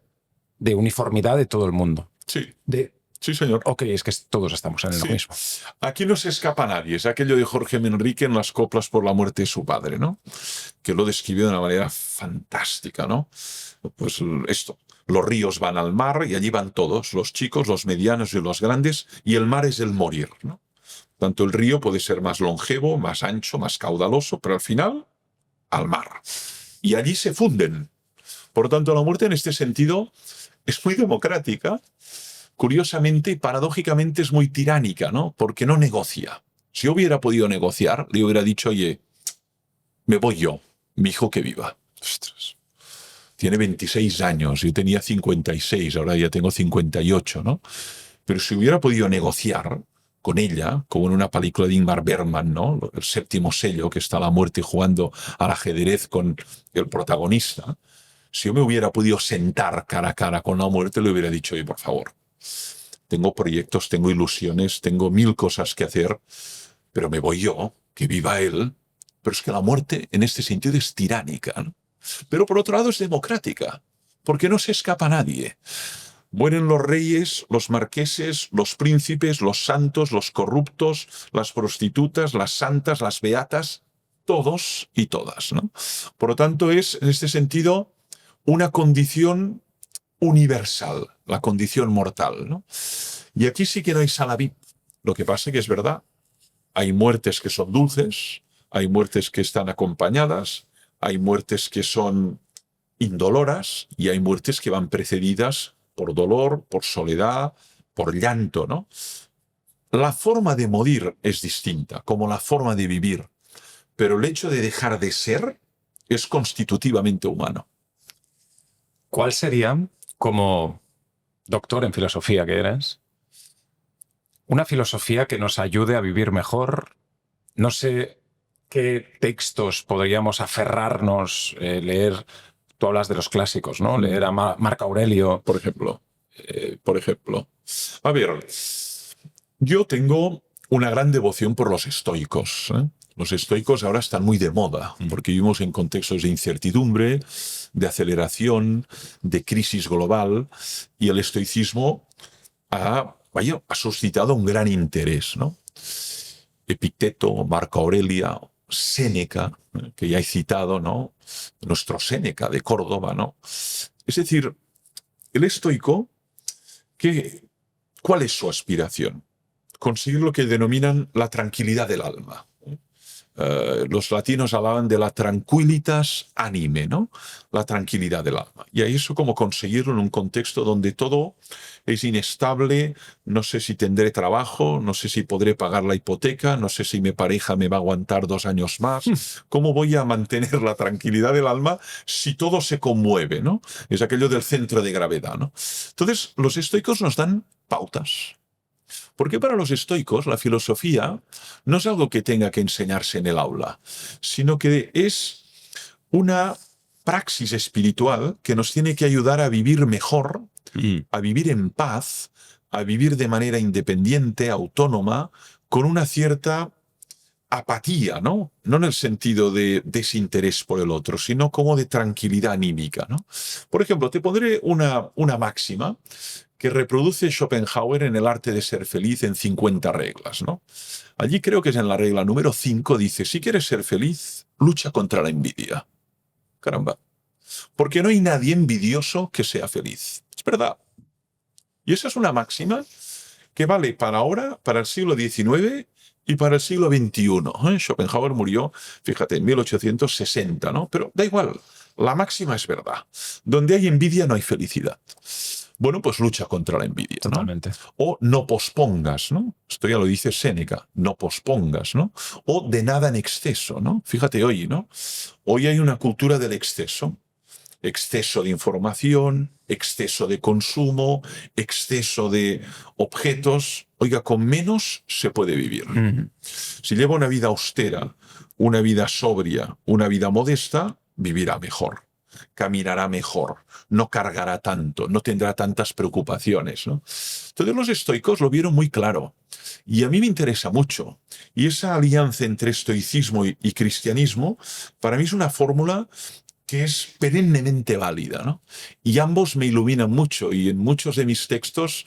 de uniformidad de todo el mundo. Sí, De, sí, señor. ok, es que todos estamos en lo Sí. mismo. Aquí no se escapa nadie. Es aquello de Jorge Manrique en las coplas por la muerte de su padre, ¿no? Que lo describió de una manera fantástica, ¿no? Pues esto. Los ríos van al mar y allí van todos, los chicos, los medianos y los grandes, y el mar es el morir, ¿no? Tanto el río puede ser más longevo, más ancho, más caudaloso, pero al final, al mar. Y allí se funden. Por lo tanto, la muerte en este sentido es muy democrática. Curiosamente y paradójicamente es muy tiránica, ¿no? Porque no negocia. Si yo hubiera podido negociar, le hubiera dicho, oye, me voy yo, mi hijo que viva. Ostras. Tiene 26 años, yo tenía 56, ahora ya tengo 58, ¿no? Pero si hubiera podido negociar con ella, como en una película de Ingmar Bergman, ¿no? El séptimo sello, que está la muerte jugando al ajedrez con el protagonista, si yo me hubiera podido sentar cara a cara con la muerte, le hubiera dicho, oye, por favor, tengo proyectos, tengo ilusiones, tengo 1000 cosas que hacer, pero me voy yo, que viva él. Pero es que la muerte en este sentido es tiránica, ¿no? Pero por otro lado es democrática, porque no se escapa nadie. Mueren los reyes, los marqueses, los príncipes, los santos, los corruptos, las prostitutas, las santas, las beatas, todos y todas, ¿no? Por lo tanto es, en este sentido, una condición universal, la condición mortal, ¿no? Y aquí sí que no hay sala VIP. Lo que pasa es que es verdad, hay muertes que son dulces, hay muertes que están acompañadas, hay muertes que son indoloras y hay muertes que van precedidas por dolor, por soledad, por llanto, ¿no? La forma de morir es distinta, como la forma de vivir, pero el hecho de dejar de ser es constitutivamente humano. ¿Cuál sería, como doctor en filosofía que eres, una filosofía que nos ayude a vivir mejor? No sé qué textos podríamos aferrarnos, leer. Tú hablas de los clásicos, ¿no? Leer a Marco Aurelio. Por ejemplo. A ver, yo tengo una gran devoción por los estoicos, ¿eh? Los estoicos ahora están muy de moda, porque vivimos en contextos de incertidumbre, de aceleración, de crisis global, y el estoicismo ha suscitado un gran interés, ¿no? Epicteto, Marco Aurelio, Séneca, que ya he citado, ¿no? Nuestro Séneca de Córdoba, ¿no? Es decir, el estoico, ¿cuál es su aspiración? Conseguir lo que denominan la tranquilidad del alma. Los latinos hablaban de la tranquilitas anime, ¿no? La tranquilidad del alma. Y eso como conseguirlo en un contexto donde todo es inestable, no sé si tendré trabajo, no sé si podré pagar la hipoteca, no sé si mi pareja me va a aguantar 2 años más. ¿Cómo voy a mantener la tranquilidad del alma si todo se conmueve, ¿no? Es aquello del centro de gravedad, ¿no? Entonces, los estoicos nos dan pautas. Porque para los estoicos la filosofía no es algo que tenga que enseñarse en el aula, sino que es una praxis espiritual que nos tiene que ayudar a vivir mejor, a vivir en paz, a vivir de manera independiente, autónoma, con una cierta apatía, ¿no? No en el sentido de desinterés por el otro, sino como de tranquilidad anímica, ¿no? Por ejemplo, te pondré una máxima que reproduce Schopenhauer en El arte de ser feliz en 50 reglas, ¿no? Allí creo que es en la regla número 5, dice, si quieres ser feliz, lucha contra la envidia. Caramba. Porque no hay nadie envidioso que sea feliz. Es verdad. Y esa es una máxima que vale para ahora, para el siglo XIX y para el siglo XXI. Schopenhauer murió, fíjate, en 1860, ¿no? Pero da igual, la máxima es verdad. Donde hay envidia no hay felicidad. Bueno, pues lucha contra la envidia, ¿no? Totalmente. O no pospongas, ¿no? Esto ya lo dice Séneca, no pospongas, ¿no? O de nada en exceso, ¿no? Fíjate hoy, ¿no? Hoy hay una cultura del exceso. Exceso de información, exceso de consumo, exceso de objetos. Oiga, con menos se puede vivir. Si lleva una vida austera, una vida sobria, una vida modesta, vivirá mejor. caminará mejor, no cargará tanto, no tendrá tantas preocupaciones, ¿no? Entonces los estoicos lo vieron muy claro. Y a mí me interesa mucho. Y esa alianza entre estoicismo y cristianismo, para mí es una fórmula que es perennemente válida, ¿no? Y ambos me iluminan mucho y en muchos de mis textos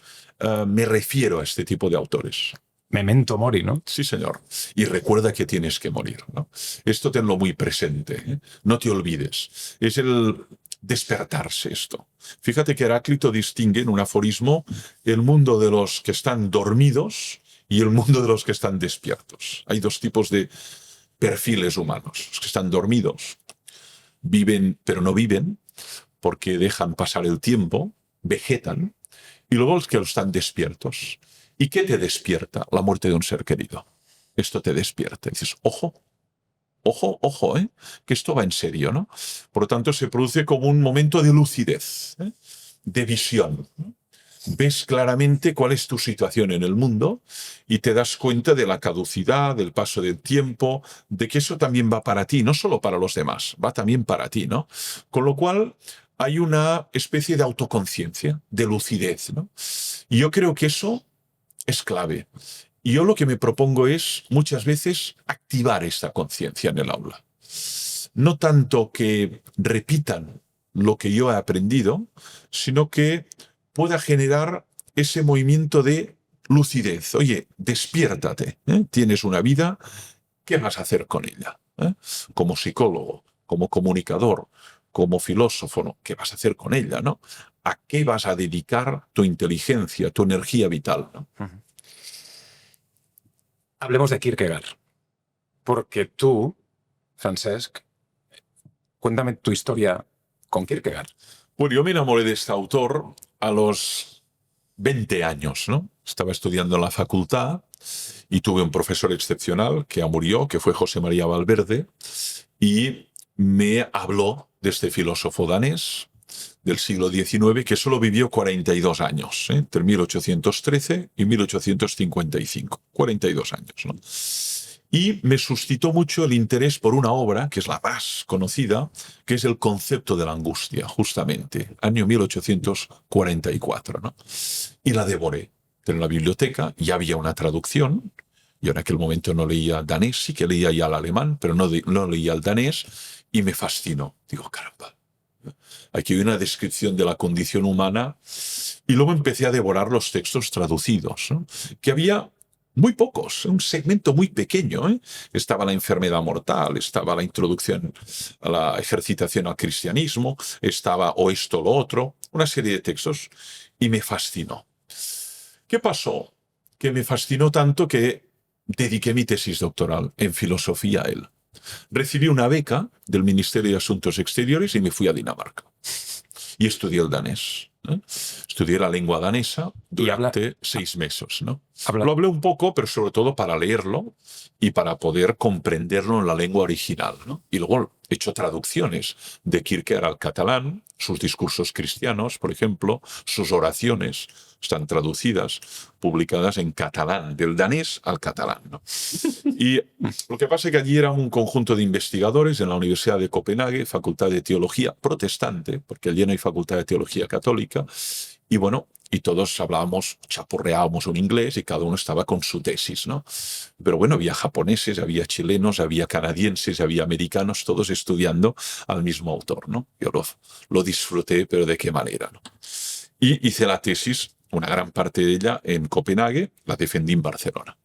me refiero a este tipo de autores. Memento mori, ¿no? Sí, señor. Y recuerda que tienes que morir, ¿no? Esto tenlo muy presente, ¿eh? No te olvides. Es el despertarse esto. Fíjate que Heráclito distingue en un aforismo el mundo de los que están dormidos y el mundo de los que están despiertos. Hay dos tipos de perfiles humanos. Los que están dormidos viven, pero no viven, porque dejan pasar el tiempo, vegetan, y luego los que están despiertos. ¿Y qué te despierta? La muerte de un ser querido. Esto te despierta. Y dices, ojo, ojo, ojo, que esto va en serio, ¿no? Por lo tanto, se produce como un momento de lucidez, de visión, ¿no? Ves claramente cuál es tu situación en el mundo y te das cuenta de la caducidad, del paso del tiempo, de que eso también va para ti, no solo para los demás, va también para ti, ¿no? Con lo cual hay una especie de autoconciencia, de lucidez, ¿no? Y yo creo que eso es clave. Y yo lo que me propongo es, muchas veces, activar esta conciencia en el aula. No tanto que repitan lo que yo he aprendido, sino que pueda generar ese movimiento de lucidez. Oye, despiértate, ¿eh? Tienes una vida, ¿qué vas a hacer con ella? Como psicólogo, como comunicador, como filósofo, ¿no? ¿Qué vas a hacer con ella, no? ¿A qué vas a dedicar tu inteligencia, tu energía vital, ¿no? Hablemos de Kierkegaard. Porque tú, Francesc, cuéntame tu historia con Kierkegaard. Bueno, yo me enamoré de este autor a los 20 años, ¿no? Estaba estudiando en la facultad y tuve un profesor excepcional que ya murió, que fue José María Valverde, y me habló de este filósofo danés del siglo XIX que solo vivió 42 años, entre 1813 y 1855. 42 años, ¿no? Y me suscitó mucho el interés por una obra, que es la más conocida, que es el concepto de la angustia, justamente, año 1844, ¿no? Y la devoré. En la biblioteca ya había una traducción. Yo en aquel momento no leía danés, sí que leía ya el alemán, pero no leía el danés, y me fascinó. Digo, caramba, aquí hay una descripción de la condición humana. Y luego empecé a devorar los textos traducidos, ¿no? Que había muy pocos, un segmento muy pequeño, ¿eh? Estaba la enfermedad mortal, estaba la introducción a la ejercitación al cristianismo, estaba o esto o lo otro, una serie de textos, y me fascinó. ¿Qué pasó? Que me fascinó tanto que dediqué mi tesis doctoral en filosofía a él. Recibí una beca del Ministerio de Asuntos Exteriores y me fui a Dinamarca. Y estudié el danés, ¿eh? Estudié la lengua danesa durante 6 meses, ¿no? Lo hablé un poco, pero sobre todo para leerlo y para poder comprenderlo en la lengua original, ¿no? Y luego he hecho traducciones de Kierkegaard al catalán, sus discursos cristianos, por ejemplo, sus oraciones están traducidas, publicadas en catalán, del danés al catalán, ¿no? Y lo que pasa es que allí era un conjunto de investigadores en la Universidad de Copenhague, Facultad de Teología protestante, porque allí no hay Facultad de Teología católica, y bueno, y todos hablábamos, chapurreábamos un inglés y cada uno estaba con su tesis, ¿no? Pero bueno, había japoneses, había chilenos, había canadienses, había americanos, todos estudiando al mismo autor, ¿no? Yo lo disfruté, pero ¿de qué manera, no? Y hice la tesis, una gran parte de ella, en Copenhague, la defendí en Barcelona.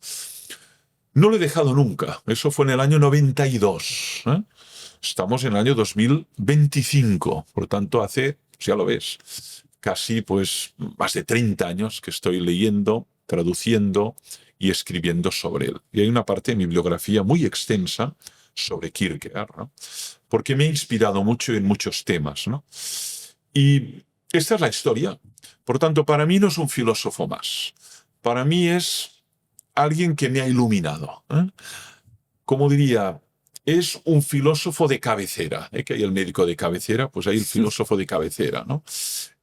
No lo he dejado nunca, eso fue en el año 92, ¿eh? Estamos en el año 2025, por lo tanto hace, ya lo ves, casi pues más de 30 años que estoy leyendo, traduciendo y escribiendo sobre él. Y hay una parte de mi bibliografía muy extensa sobre Kierkegaard, ¿no? Porque me ha inspirado mucho en muchos temas, ¿no? Y esta es la historia. Por tanto, para mí no es un filósofo más. Para mí es alguien que me ha iluminado, ¿eh? Como diría, es un filósofo de cabecera, ¿eh? Que hay el médico de cabecera, pues hay el filósofo de cabecera, ¿no?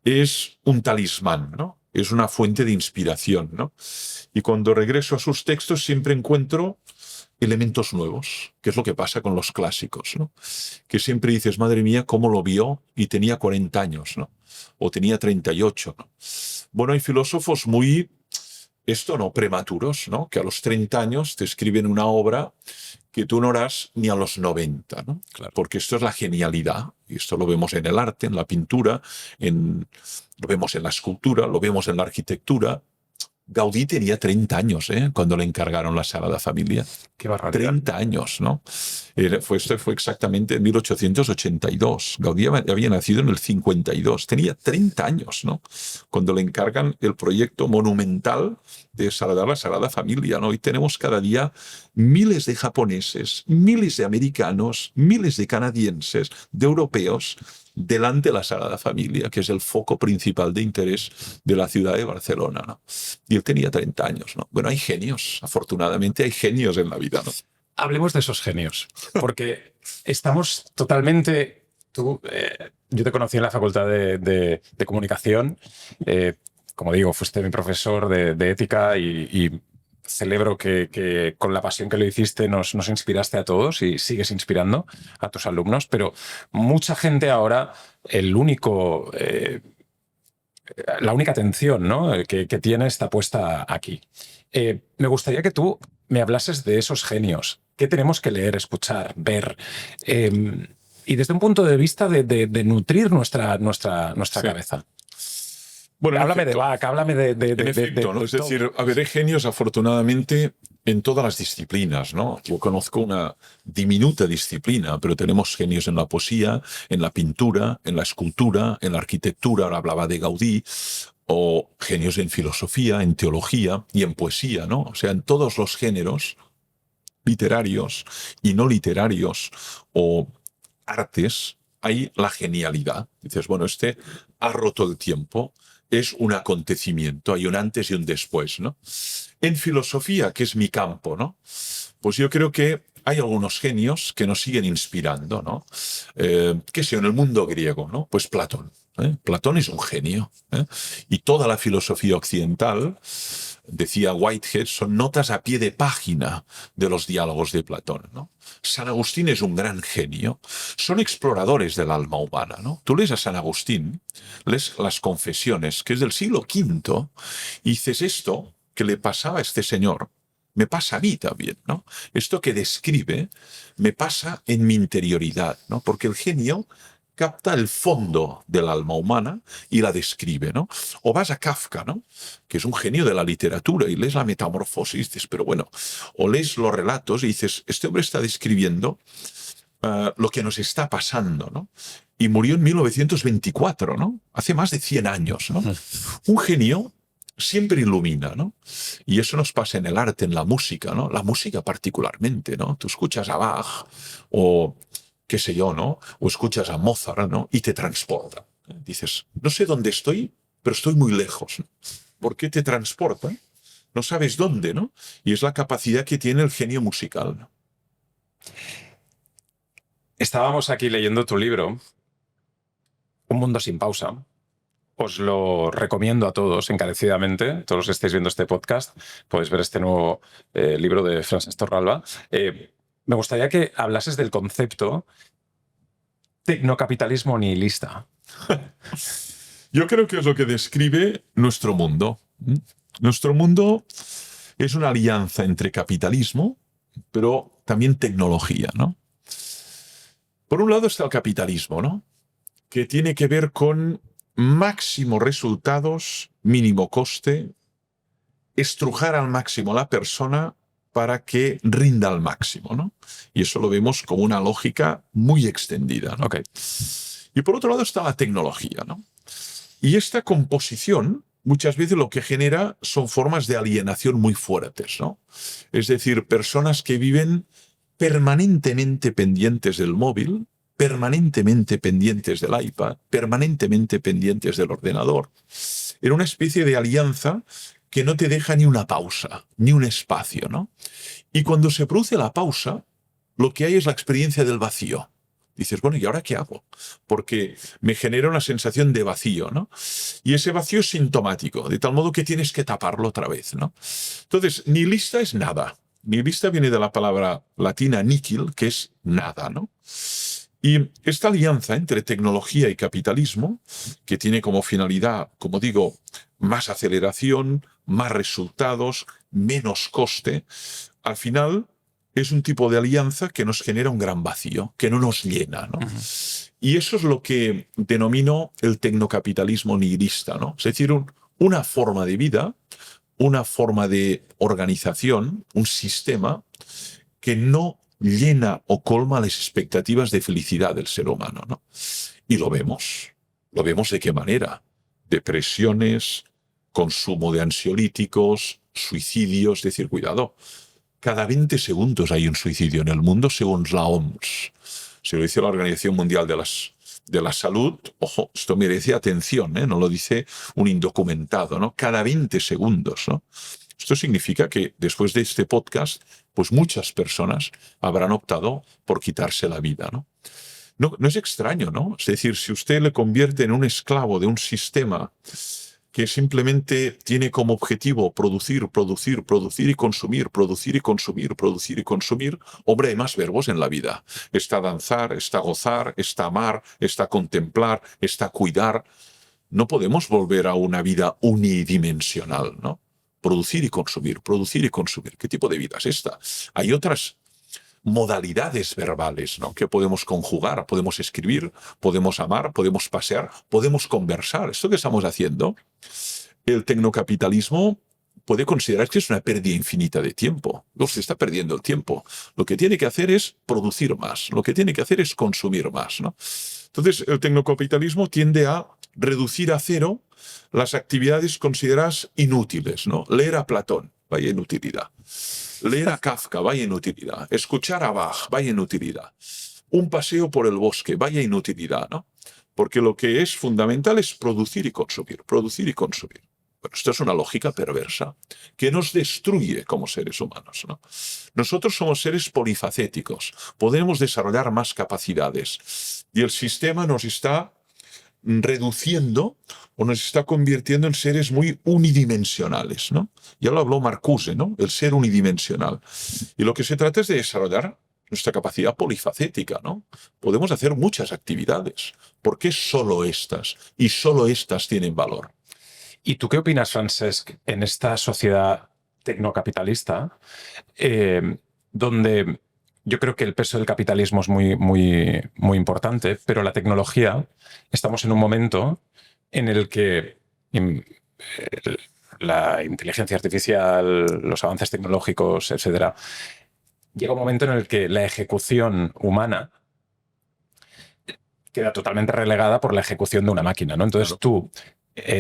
Es un talismán, ¿no? Es una fuente de inspiración, ¿no? Y cuando regreso a sus textos siempre encuentro elementos nuevos, que es lo que pasa con los clásicos, ¿no? Que siempre dices, madre mía, cómo lo vio y tenía 40 años, ¿no? O tenía 38, ¿no? Bueno, hay filósofos muy, esto no, prematuros, ¿no? Que a los 30 años te escriben una obra que tú no harás ni a los 90, ¿no? Claro. Porque esto es la genialidad, y esto lo vemos en el arte, en la pintura, lo vemos en la escultura, lo vemos en la arquitectura. Gaudí tenía 30 años, cuando le encargaron la Sagrada Familia. Qué barbaridad. 30 años, ¿no? Esto fue exactamente en 1882. Gaudí había nacido en el 52. Tenía 30 años, ¿no? Cuando le encargan el proyecto monumental de la Sagrada Familia, ¿no? Y tenemos cada día miles de japoneses, miles de americanos, miles de canadienses, de europeos, delante de la Sagrada Familia, que es el foco principal de interés de la ciudad de Barcelona, ¿no? Y él tenía 30 años, ¿no? Bueno, hay genios, afortunadamente hay genios en la vida, ¿no? Hablemos de esos genios, porque estamos totalmente... Yo te conocí en la Facultad de Comunicación, como digo, fuiste mi profesor de ética y celebro que con la pasión que lo hiciste nos inspiraste a todos y sigues inspirando a tus alumnos, pero mucha gente ahora, la única atención, ¿no?, que tiene está puesta aquí. Me gustaría que tú me hablases de esos genios. ¿Qué tenemos que leer, escuchar, ver? Y desde un punto de vista de nutrir nuestra Sí. cabeza. Bueno, en Háblame de efecto, Bach, háblame en efecto, ¿no? Es decir, a ver, hay genios afortunadamente en todas las disciplinas, ¿no? Yo conozco una diminuta disciplina, pero tenemos genios en la poesía, en la pintura, en la escultura, en la arquitectura, ahora hablaba de Gaudí, o genios en filosofía, en teología y en poesía, ¿no? O sea, en todos los géneros literarios y no literarios o artes hay la genialidad. Dices, bueno, este ha roto el tiempo, es un acontecimiento, hay un antes y un después, ¿no? En filosofía, que es mi campo, ¿no? Pues yo creo que hay algunos genios que nos siguen inspirando, ¿no? ¿Qué sé? En el mundo griego, ¿no? Pues Platón. Platón es un genio. Y toda la filosofía occidental, decía Whitehead, son notas a pie de página de los diálogos de Platón, ¿no? San Agustín es un gran genio. Son exploradores del alma humana, ¿no? Tú lees a San Agustín, lees las Confesiones, que es del siglo V, y dices esto que le pasaba a este señor, me pasa a mí también, ¿no? Esto que describe me pasa en mi interioridad, ¿no? Porque el genio capta el fondo del alma humana y la describe, ¿no? O vas a Kafka, ¿no? Que es un genio de la literatura y lees la Metamorfosis y dices, pero bueno, o lees los relatos y dices, este hombre está describiendo lo que nos está pasando, ¿no? Y murió en 1924, ¿no? Hace más de 100 años, ¿no? Un genio siempre ilumina, ¿no? Y eso nos pasa en el arte, en la música, ¿no? La música particularmente, ¿no? Tú escuchas a Bach o qué sé yo, ¿no? O escuchas a Mozart, ¿no? Y te transporta. Dices, no sé dónde estoy, pero estoy muy lejos, ¿no? ¿Por qué te transporta? No sabes dónde, ¿no? Y es la capacidad que tiene el genio musical, ¿no? Estábamos aquí leyendo tu libro, Un mundo sin pausa. Os lo recomiendo a todos encarecidamente. Todos los que estéis viendo este podcast podéis ver este nuevo libro de Francesc Torralba. Me gustaría que hablases del concepto tecnocapitalismo nihilista. Yo creo que es lo que describe nuestro mundo. Nuestro mundo es una alianza entre capitalismo, pero también tecnología, ¿no? Por un lado está el capitalismo, ¿no? Que tiene que ver con máximos resultados, mínimo coste, estrujar al máximo a la persona para que rinda al máximo, ¿no? Y eso lo vemos como una lógica muy extendida, ¿no? Okay. Y por otro lado está la tecnología, ¿no? Y esta composición muchas veces lo que genera son formas de alienación muy fuertes, ¿no? Es decir, personas que viven permanentemente pendientes del móvil, permanentemente pendientes del iPad, permanentemente pendientes del ordenador, en una especie de alianza que no te deja ni una pausa, ni un espacio, ¿no? Y cuando se produce la pausa, lo que hay es la experiencia del vacío. Dices, bueno, ¿y ahora qué hago? Porque me genera una sensación de vacío, ¿no? Y ese vacío es sintomático, de tal modo que tienes que taparlo otra vez, ¿no? Entonces, nihilista es nada. Nihilista viene de la palabra latina nihil, que es nada, ¿no? Y esta alianza entre tecnología y capitalismo, que tiene como finalidad, como digo, más aceleración, más resultados, menos coste, al final es un tipo de alianza que nos genera un gran vacío, que no nos llena, ¿no? Y eso es lo que denomino el tecnocapitalismo nihilista, ¿no? Es decir, una forma de vida, una forma de organización, un sistema que no llena o colma las expectativas de felicidad del ser humano, ¿no? Y lo vemos de qué manera. Depresiones, consumo de ansiolíticos, suicidios, es decir, cuidado. Cada 20 segundos hay un suicidio en el mundo según la OMS. Se lo dice la Organización Mundial de la Salud. Ojo, esto merece atención, ¿eh? No lo dice un indocumentado, ¿no? Cada 20 segundos, ¿no? Esto significa que después de este podcast, pues muchas personas habrán optado por quitarse la vida, ¿no? No es extraño, ¿no? Es decir, si usted le convierte en un esclavo de un sistema que simplemente tiene como objetivo producir y consumir, producir y consumir, producir y consumir, hombre, hay más verbos en la vida. Está danzar, está gozar, está amar, está contemplar, está cuidar. No podemos volver a una vida unidimensional, ¿no? Producir y consumir, producir y consumir. ¿Qué tipo de vida es esta? Hay otras modalidades verbales, ¿no? Que podemos conjugar, podemos escribir, podemos amar, podemos pasear, podemos conversar. Esto que estamos haciendo, el tecnocapitalismo puede considerar que es una pérdida infinita de tiempo. Usted está perdiendo el tiempo. Lo que tiene que hacer es producir más, lo que tiene que hacer es consumir más, ¿no? Entonces, el tecnocapitalismo tiende a reducir a cero las actividades consideradas inútiles, ¿no? Leer a Platón, vaya inutilidad. Leer a Kafka, vaya inutilidad. Escuchar a Bach, vaya inutilidad. Un paseo por el bosque, vaya inutilidad, ¿no? Porque lo que es fundamental es producir y consumir, producir y consumir. Bueno, esto es una lógica perversa que nos destruye como seres humanos, ¿no? Nosotros somos seres polifacéticos, podemos desarrollar más capacidades y el sistema nos está reduciendo o nos está convirtiendo en seres muy unidimensionales, ¿no? Ya lo habló Marcuse, ¿no? El ser unidimensional. Y lo que se trata es de desarrollar nuestra capacidad polifacética, ¿no? Podemos hacer muchas actividades. ¿Por qué solo estas? Y solo estas tienen valor. ¿Y tú qué opinas, Francesc, en esta sociedad tecnocapitalista, donde yo creo que el peso del capitalismo es muy importante, pero la tecnología, estamos en un momento en el que la inteligencia artificial, los avances tecnológicos, etcétera, llega un momento en el que la ejecución humana queda totalmente relegada por la ejecución de una máquina, ¿no? Entonces tú,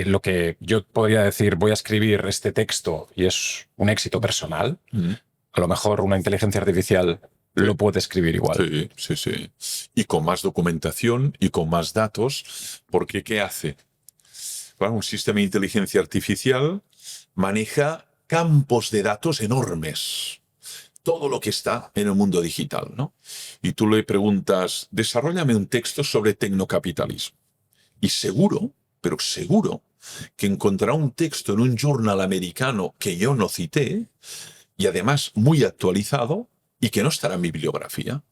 lo que yo podría decir, voy a escribir este texto y es un éxito personal, a lo mejor una inteligencia artificial lo puede escribir igual. Sí. Y con más documentación y con más datos, porque ¿qué hace? Bueno, un sistema de inteligencia artificial maneja campos de datos enormes. Todo lo que está en el mundo digital, ¿no? Y tú le preguntas, desarróllame un texto sobre tecnocapitalismo. Y seguro, pero seguro, que encontrará un texto en un journal americano que yo no cité, y además muy actualizado, y que no estará en mi bibliografía.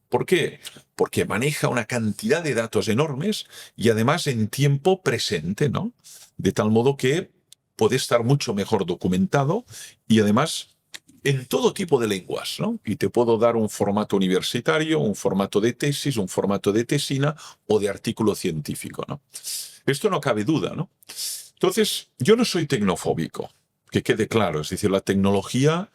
¿Por qué? Porque maneja una cantidad de datos enormes y además en tiempo presente, ¿no? De tal modo que puede estar mucho mejor documentado y además en todo tipo de lenguas, ¿no? Y te puedo dar un formato universitario, un formato de tesis, un formato de tesina o de artículo científico, ¿no? Esto no cabe duda, ¿no? Entonces, yo no soy tecnofóbico, que quede claro. Es decir, la tecnología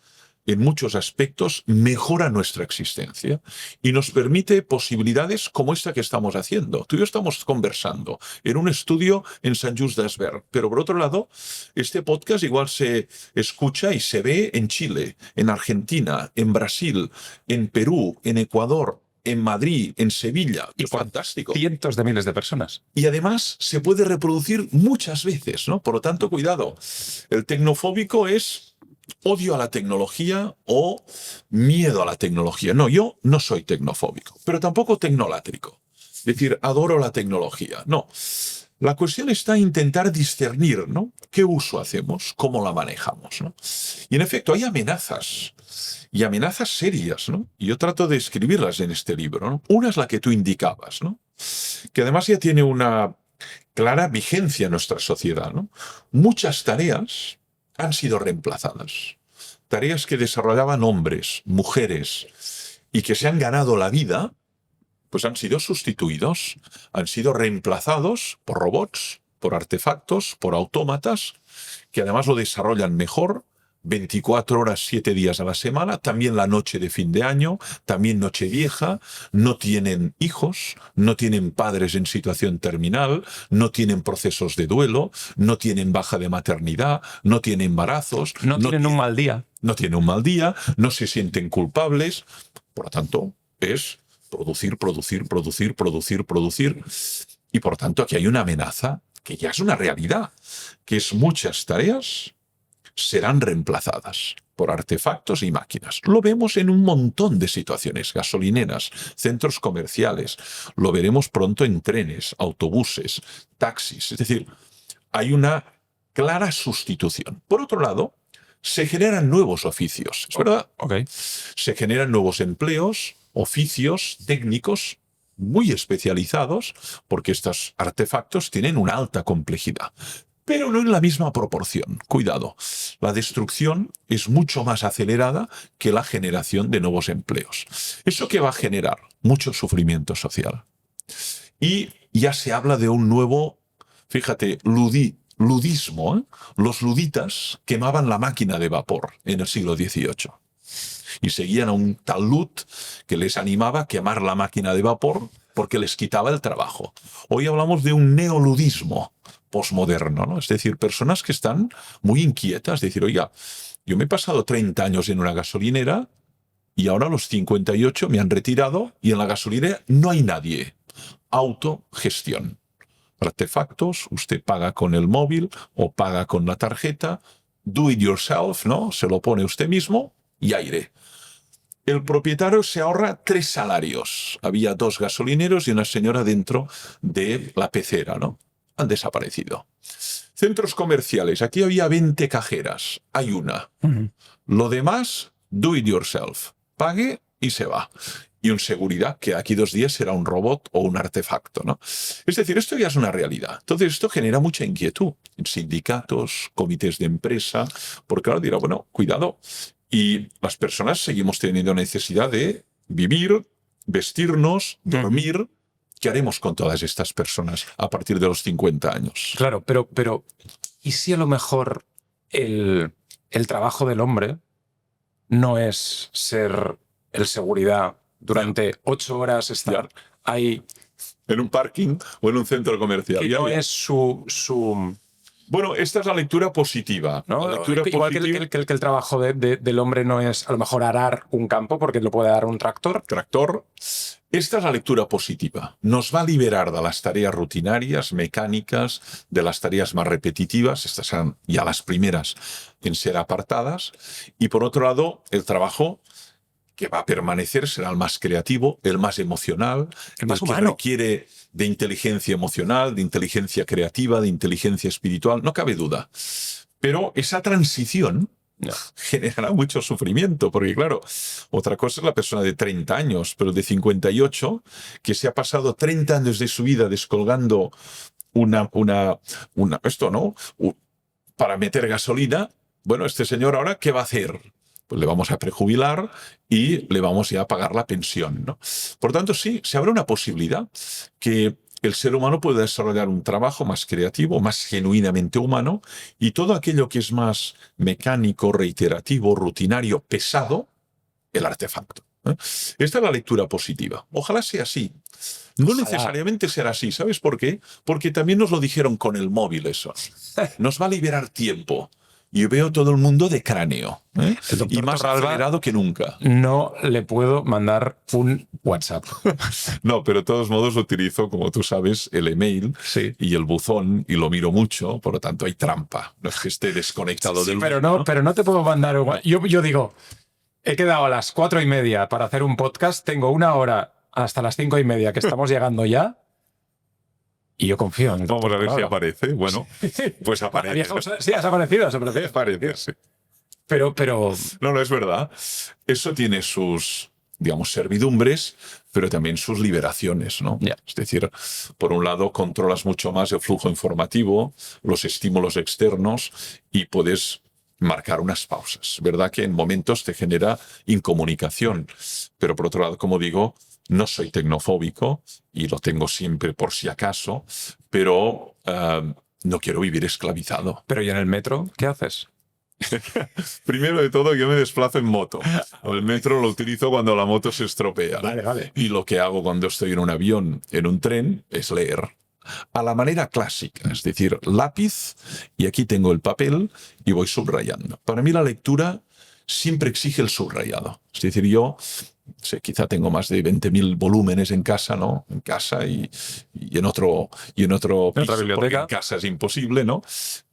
en muchos aspectos mejora nuestra existencia y nos permite posibilidades como esta que estamos haciendo. Tú y yo estamos conversando en un estudio en Sant Just Desvern, pero por otro lado, este podcast igual se escucha y se ve en Chile, en Argentina, en Brasil, en Perú, en Ecuador, en Madrid, en Sevilla. Y fantástico. Cientos de miles de personas. Y además se puede reproducir muchas veces, ¿no? Por lo tanto, cuidado. El tecnofóbico es odio a la tecnología o miedo a la tecnología. No, yo no soy tecnofóbico, pero tampoco tecnolátrico. Es decir, adoro la tecnología. No. La cuestión está en intentar discernir, ¿no? ¿Qué uso hacemos? ¿Cómo la manejamos? ¿No? Y en efecto, hay amenazas, y amenazas serias, ¿no? Y yo trato de escribirlas en este libro, ¿no? Una es la que tú indicabas, ¿no? Que además ya tiene una clara vigencia en nuestra sociedad, ¿no? Muchas tareas han sido reemplazadas. Tareas que desarrollaban hombres, mujeres, y que se han ganado la vida, pues han sido sustituidos, han sido reemplazados por robots, por artefactos, por autómatas, que además lo desarrollan mejor, 24 horas, 7 días a la semana, también la noche de fin de año, también Nochevieja, no tienen hijos, no tienen padres en situación terminal, no tienen procesos de duelo, no tienen baja de maternidad, no tienen embarazos. No tienen un mal día. No tienen un mal día, no se sienten culpables, por lo tanto, es producir, producir, producir, producir, producir. Y por tanto, aquí hay una amenaza que ya es una realidad, que es muchas tareas serán reemplazadas por artefactos y máquinas. Lo vemos en un montón de situaciones, gasolineras, centros comerciales, lo veremos pronto en trenes, autobuses, taxis. Es decir, hay una clara sustitución. Por otro lado, se generan nuevos oficios, ¿es verdad? Okay. Se generan nuevos empleos, oficios técnicos muy especializados, porque estos artefactos tienen una alta complejidad, pero no en la misma proporción. Cuidado, la destrucción es mucho más acelerada que la generación de nuevos empleos. ¿Eso qué va a generar? Mucho sufrimiento social. Y ya se habla de un nuevo, fíjate, ludismo, ¿eh? Los luditas quemaban la máquina de vapor en el siglo XVIII. Y seguían a un talud que les animaba a quemar la máquina de vapor porque les quitaba el trabajo. Hoy hablamos de un neoludismo posmoderno, ¿no? Es decir, personas que están muy inquietas, decir, oiga, yo me he pasado 30 años en una gasolinera y ahora a los 58 me han retirado y en la gasolinera no hay nadie. Autogestión. Artefactos, usted paga con el móvil o paga con la tarjeta, do it yourself, ¿no? Se lo pone usted mismo y aire. El propietario se ahorra 3 salarios. Había 2 gasolineros y una señora dentro de la pecera, ¿no? Han desaparecido. Centros comerciales. Aquí había 20 cajeras. Hay una. Lo demás, do it yourself. Pague y se va. Y un seguridad que aquí 2 días será un robot o un artefacto, ¿no? Es decir, esto ya es una realidad. Entonces esto genera mucha inquietud en sindicatos, comités de empresa, porque ahora dirá, bueno, cuidado. Y las personas seguimos teniendo necesidad de vivir, vestirnos, dormir. ¿Qué haremos con todas estas personas a partir de los 50 años? Claro, pero ¿y si a lo mejor el trabajo del hombre no es ser el seguridad durante 8 horas, estar ahí en un parking o en un centro comercial? que no es su Bueno, esta es la lectura positiva. ¿no? La lectura Igual positiva, que el trabajo del hombre no es a lo mejor arar un campo porque lo puede dar un tractor. tractor. Esta es la lectura positiva. Nos va a liberar de las tareas rutinarias, mecánicas, de las tareas más repetitivas. Estas serán ya las primeras en ser apartadas. Y por otro lado, el trabajo que va a permanecer será el más creativo, el más emocional, el más que humano. requiere de inteligencia emocional, de inteligencia creativa, de inteligencia espiritual, no cabe duda. Pero esa transición generará mucho sufrimiento, porque claro, otra cosa es la persona de 30 años, pero de 58, que se ha pasado 30 años de su vida descolgando esto, ¿no? Para meter gasolina. Bueno, este señor ahora, ¿qué va a hacer? Pues le vamos a prejubilar y le vamos ya a pagar la pensión, ¿no? Por tanto, sí, se abre una posibilidad que el ser humano puede desarrollar un trabajo más creativo, más genuinamente humano, y todo aquello que es más mecánico, reiterativo, rutinario, pesado, el artefacto. Esta es la lectura positiva. Ojalá sea así. No necesariamente será así. ¿Sabes por qué? Porque también nos lo dijeron con el móvil eso. Nos va a liberar tiempo. Y veo todo el mundo de cráneo, ¿eh? Y más acelerado que nunca. No le puedo mandar un WhatsApp. No, pero de todos modos utilizo, como tú sabes, el email y el buzón y lo miro mucho, por lo tanto hay trampa. No es que esté desconectado del pero mundo, no, pero no te puedo mandar un WhatsApp. Yo digo, he quedado a las 4:30 para hacer un podcast, tengo 1 hora hasta las 5:30 que estamos llegando ya. Y yo confío en el Vamos a ver si doctor aparece. Bueno, pues aparece. Sí, ha desaparecido, ha desaparecido. Aparece, sí. Pero No, es verdad. Eso tiene sus, digamos, servidumbres, pero también sus liberaciones, ¿no? Ya. Es decir, por un lado, controlas mucho más el flujo informativo, los estímulos externos y puedes marcar unas pausas. ¿Verdad que en momentos te genera incomunicación? Pero por otro lado, como digo, no soy tecnofóbico y lo tengo siempre por si acaso, pero no quiero vivir esclavizado. ¿y en el metro qué haces? Primero de todo, yo me desplazo en moto. El metro lo utilizo cuando la moto se estropea, ¿no? Vale. Y lo que hago cuando estoy en un avión, en un tren, es leer. A la manera clásica, es decir, lápiz, y aquí tengo el papel y voy subrayando. Para mí la lectura siempre exige el subrayado. Es decir, yo quizá tengo más de 20.000 volúmenes en casa, ¿no? En casa y en otro piso, otra biblioteca. porque en casa es imposible, ¿no?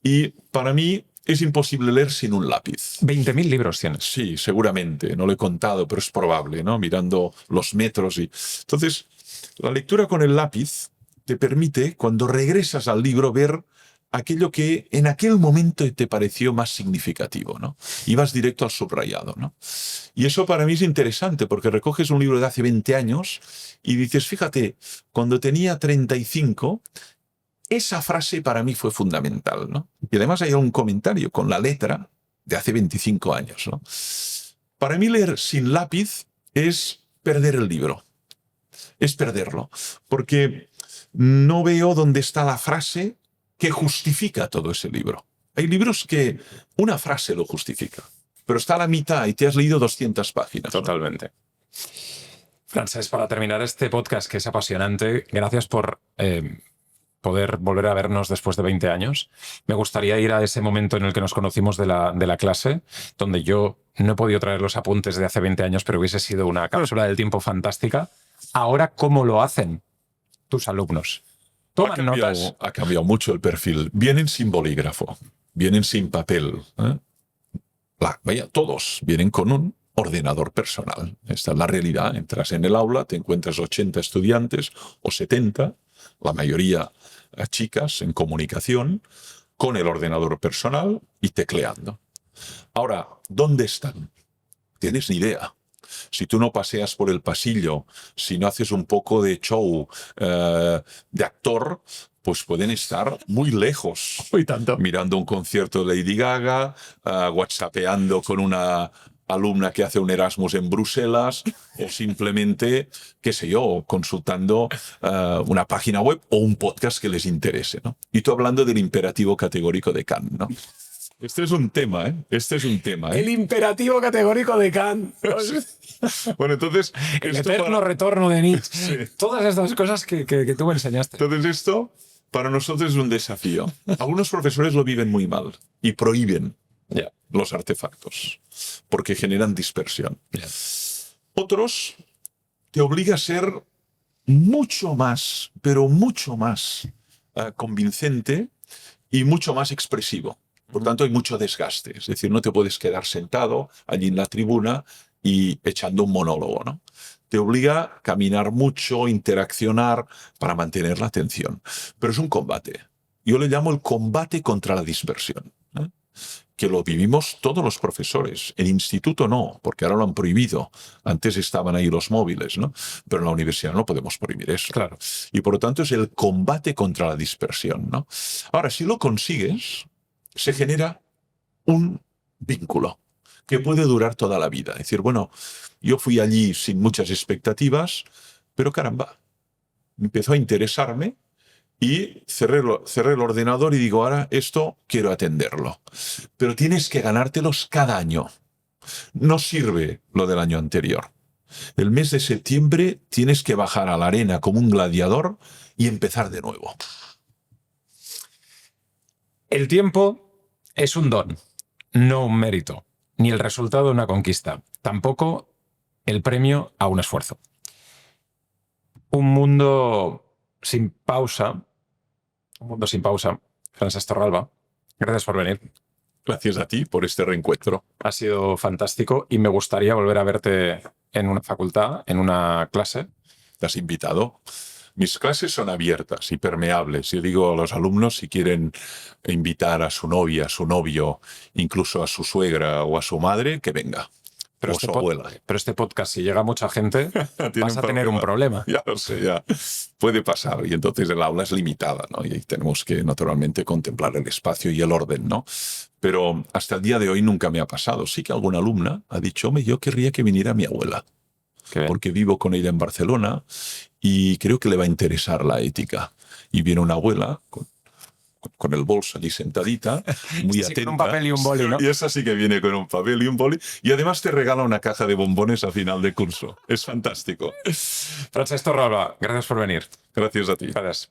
Y para mí es imposible leer sin un lápiz. 20.000 libros tienes. Sí, seguramente, no lo he contado, pero es probable, ¿no? Mirando los metros y... Entonces, la lectura con el lápiz te permite, cuando regresas al libro, ver aquello que en aquel momento te pareció más significativo, ¿no? Y vas directo al subrayado, ¿no? Y eso para mí es interesante, porque recoges un libro de hace 20 años y dices, fíjate, cuando tenía 35... esa frase para mí fue fundamental, ¿no? Y además hay un comentario con la letra de hace 25 años, ¿no? Para mí leer sin lápiz es perder el libro. Es perderlo. Porque no veo dónde está la frase que justifica todo ese libro. Hay libros que una frase lo justifica, pero está a la mitad y te has leído 200 páginas. ¿no? Totalmente. Francesc, para terminar este podcast que es apasionante, gracias por poder volver a vernos después de 20 años. Me gustaría ir a ese momento en el que nos conocimos de la clase, donde yo no he podido traer los apuntes de hace 20 años, pero hubiese sido una cápsula del tiempo fantástica. Ahora, ¿cómo lo hacen tus alumnos? ¿Toman notas? Ha cambiado mucho el perfil. Vienen sin bolígrafo, vienen sin papel. Vaya, todos vienen con un ordenador personal. Esta es la realidad. Entras en el aula, te encuentras 80 estudiantes o 70, la mayoría chicas en comunicación, con el ordenador personal y tecleando. Ahora, ¿dónde están? ¿Tienes ni idea? Si tú no paseas por el pasillo, si no haces un poco de show de actor, pues pueden estar muy lejos. Uy, tanto. Mirando un concierto de Lady Gaga, whatsappeando con una alumna que hace un Erasmus en Bruselas, o simplemente, qué sé yo, consultando una página web o un podcast que les interese, ¿no? Y tú hablando del imperativo categórico de Kant, ¿no? Este es un tema, ¿eh? Este es un tema, ¿eh? El imperativo categórico de Kant. Bueno, entonces... El eterno retorno de Nietzsche. Sí. Todas estas cosas que tú me enseñaste. Entonces esto, para nosotros es un desafío. Algunos profesores lo viven muy mal y prohíben los artefactos porque generan dispersión. Otros te obliga a ser mucho más, pero mucho más convincente y mucho más expresivo. Por tanto, hay mucho desgaste. Es decir, no te puedes quedar sentado allí en la tribuna y echando un monólogo, ¿no? Te obliga a caminar mucho, interaccionar para mantener la atención. Pero es un combate. Yo le llamo el combate contra la dispersión, ¿eh? Que lo vivimos todos los profesores. En instituto no, porque ahora lo han prohibido. Antes estaban ahí los móviles, ¿no? Pero en la universidad no podemos prohibir eso. Claro. Y por lo tanto es el combate contra la dispersión, ¿no? Ahora, si lo consigues, se genera un vínculo que puede durar toda la vida. Es decir, bueno, yo fui allí sin muchas expectativas, pero caramba, empezó a interesarme y cerré el ordenador y digo, ahora esto quiero atenderlo. Pero tienes que ganártelos cada año. No sirve lo del año anterior. El mes de septiembre tienes que bajar a la arena como un gladiador y empezar de nuevo. El tiempo es un don, no un mérito, ni el resultado de una conquista, tampoco el premio a un esfuerzo. Un mundo sin pausa, Francesc Torralba, gracias por venir. Gracias a ti por este reencuentro. Ha sido fantástico y me gustaría volver a verte en una facultad, en una clase. Te has invitado. Mis clases son abiertas y permeables. Yo digo a los alumnos, si quieren invitar a su novia, a su novio, incluso a su suegra o a su madre, que venga. Pero o su abuela. pero este podcast, si llega mucha gente, vas a tener un problema. Ya lo sé, ya. Puede pasar. Y entonces el aula es limitada, ¿no? Y tenemos que, naturalmente, contemplar el espacio y el orden, ¿no? Pero hasta el día de hoy nunca me ha pasado. Sí que alguna alumna ha dicho, hombre, yo querría que viniera mi abuela, Qué bien. porque vivo con ella en Barcelona y creo que le va a interesar la ética. Y viene una abuela con el bolso allí sentadita, muy Sí, atenta. con un papel y un boli, ¿no? Y esa sí que viene con un papel y un boli. Y además te regala una caja de bombones a final de curso. Es fantástico. Francesc Torralba, gracias por venir. Gracias a ti. Gracias.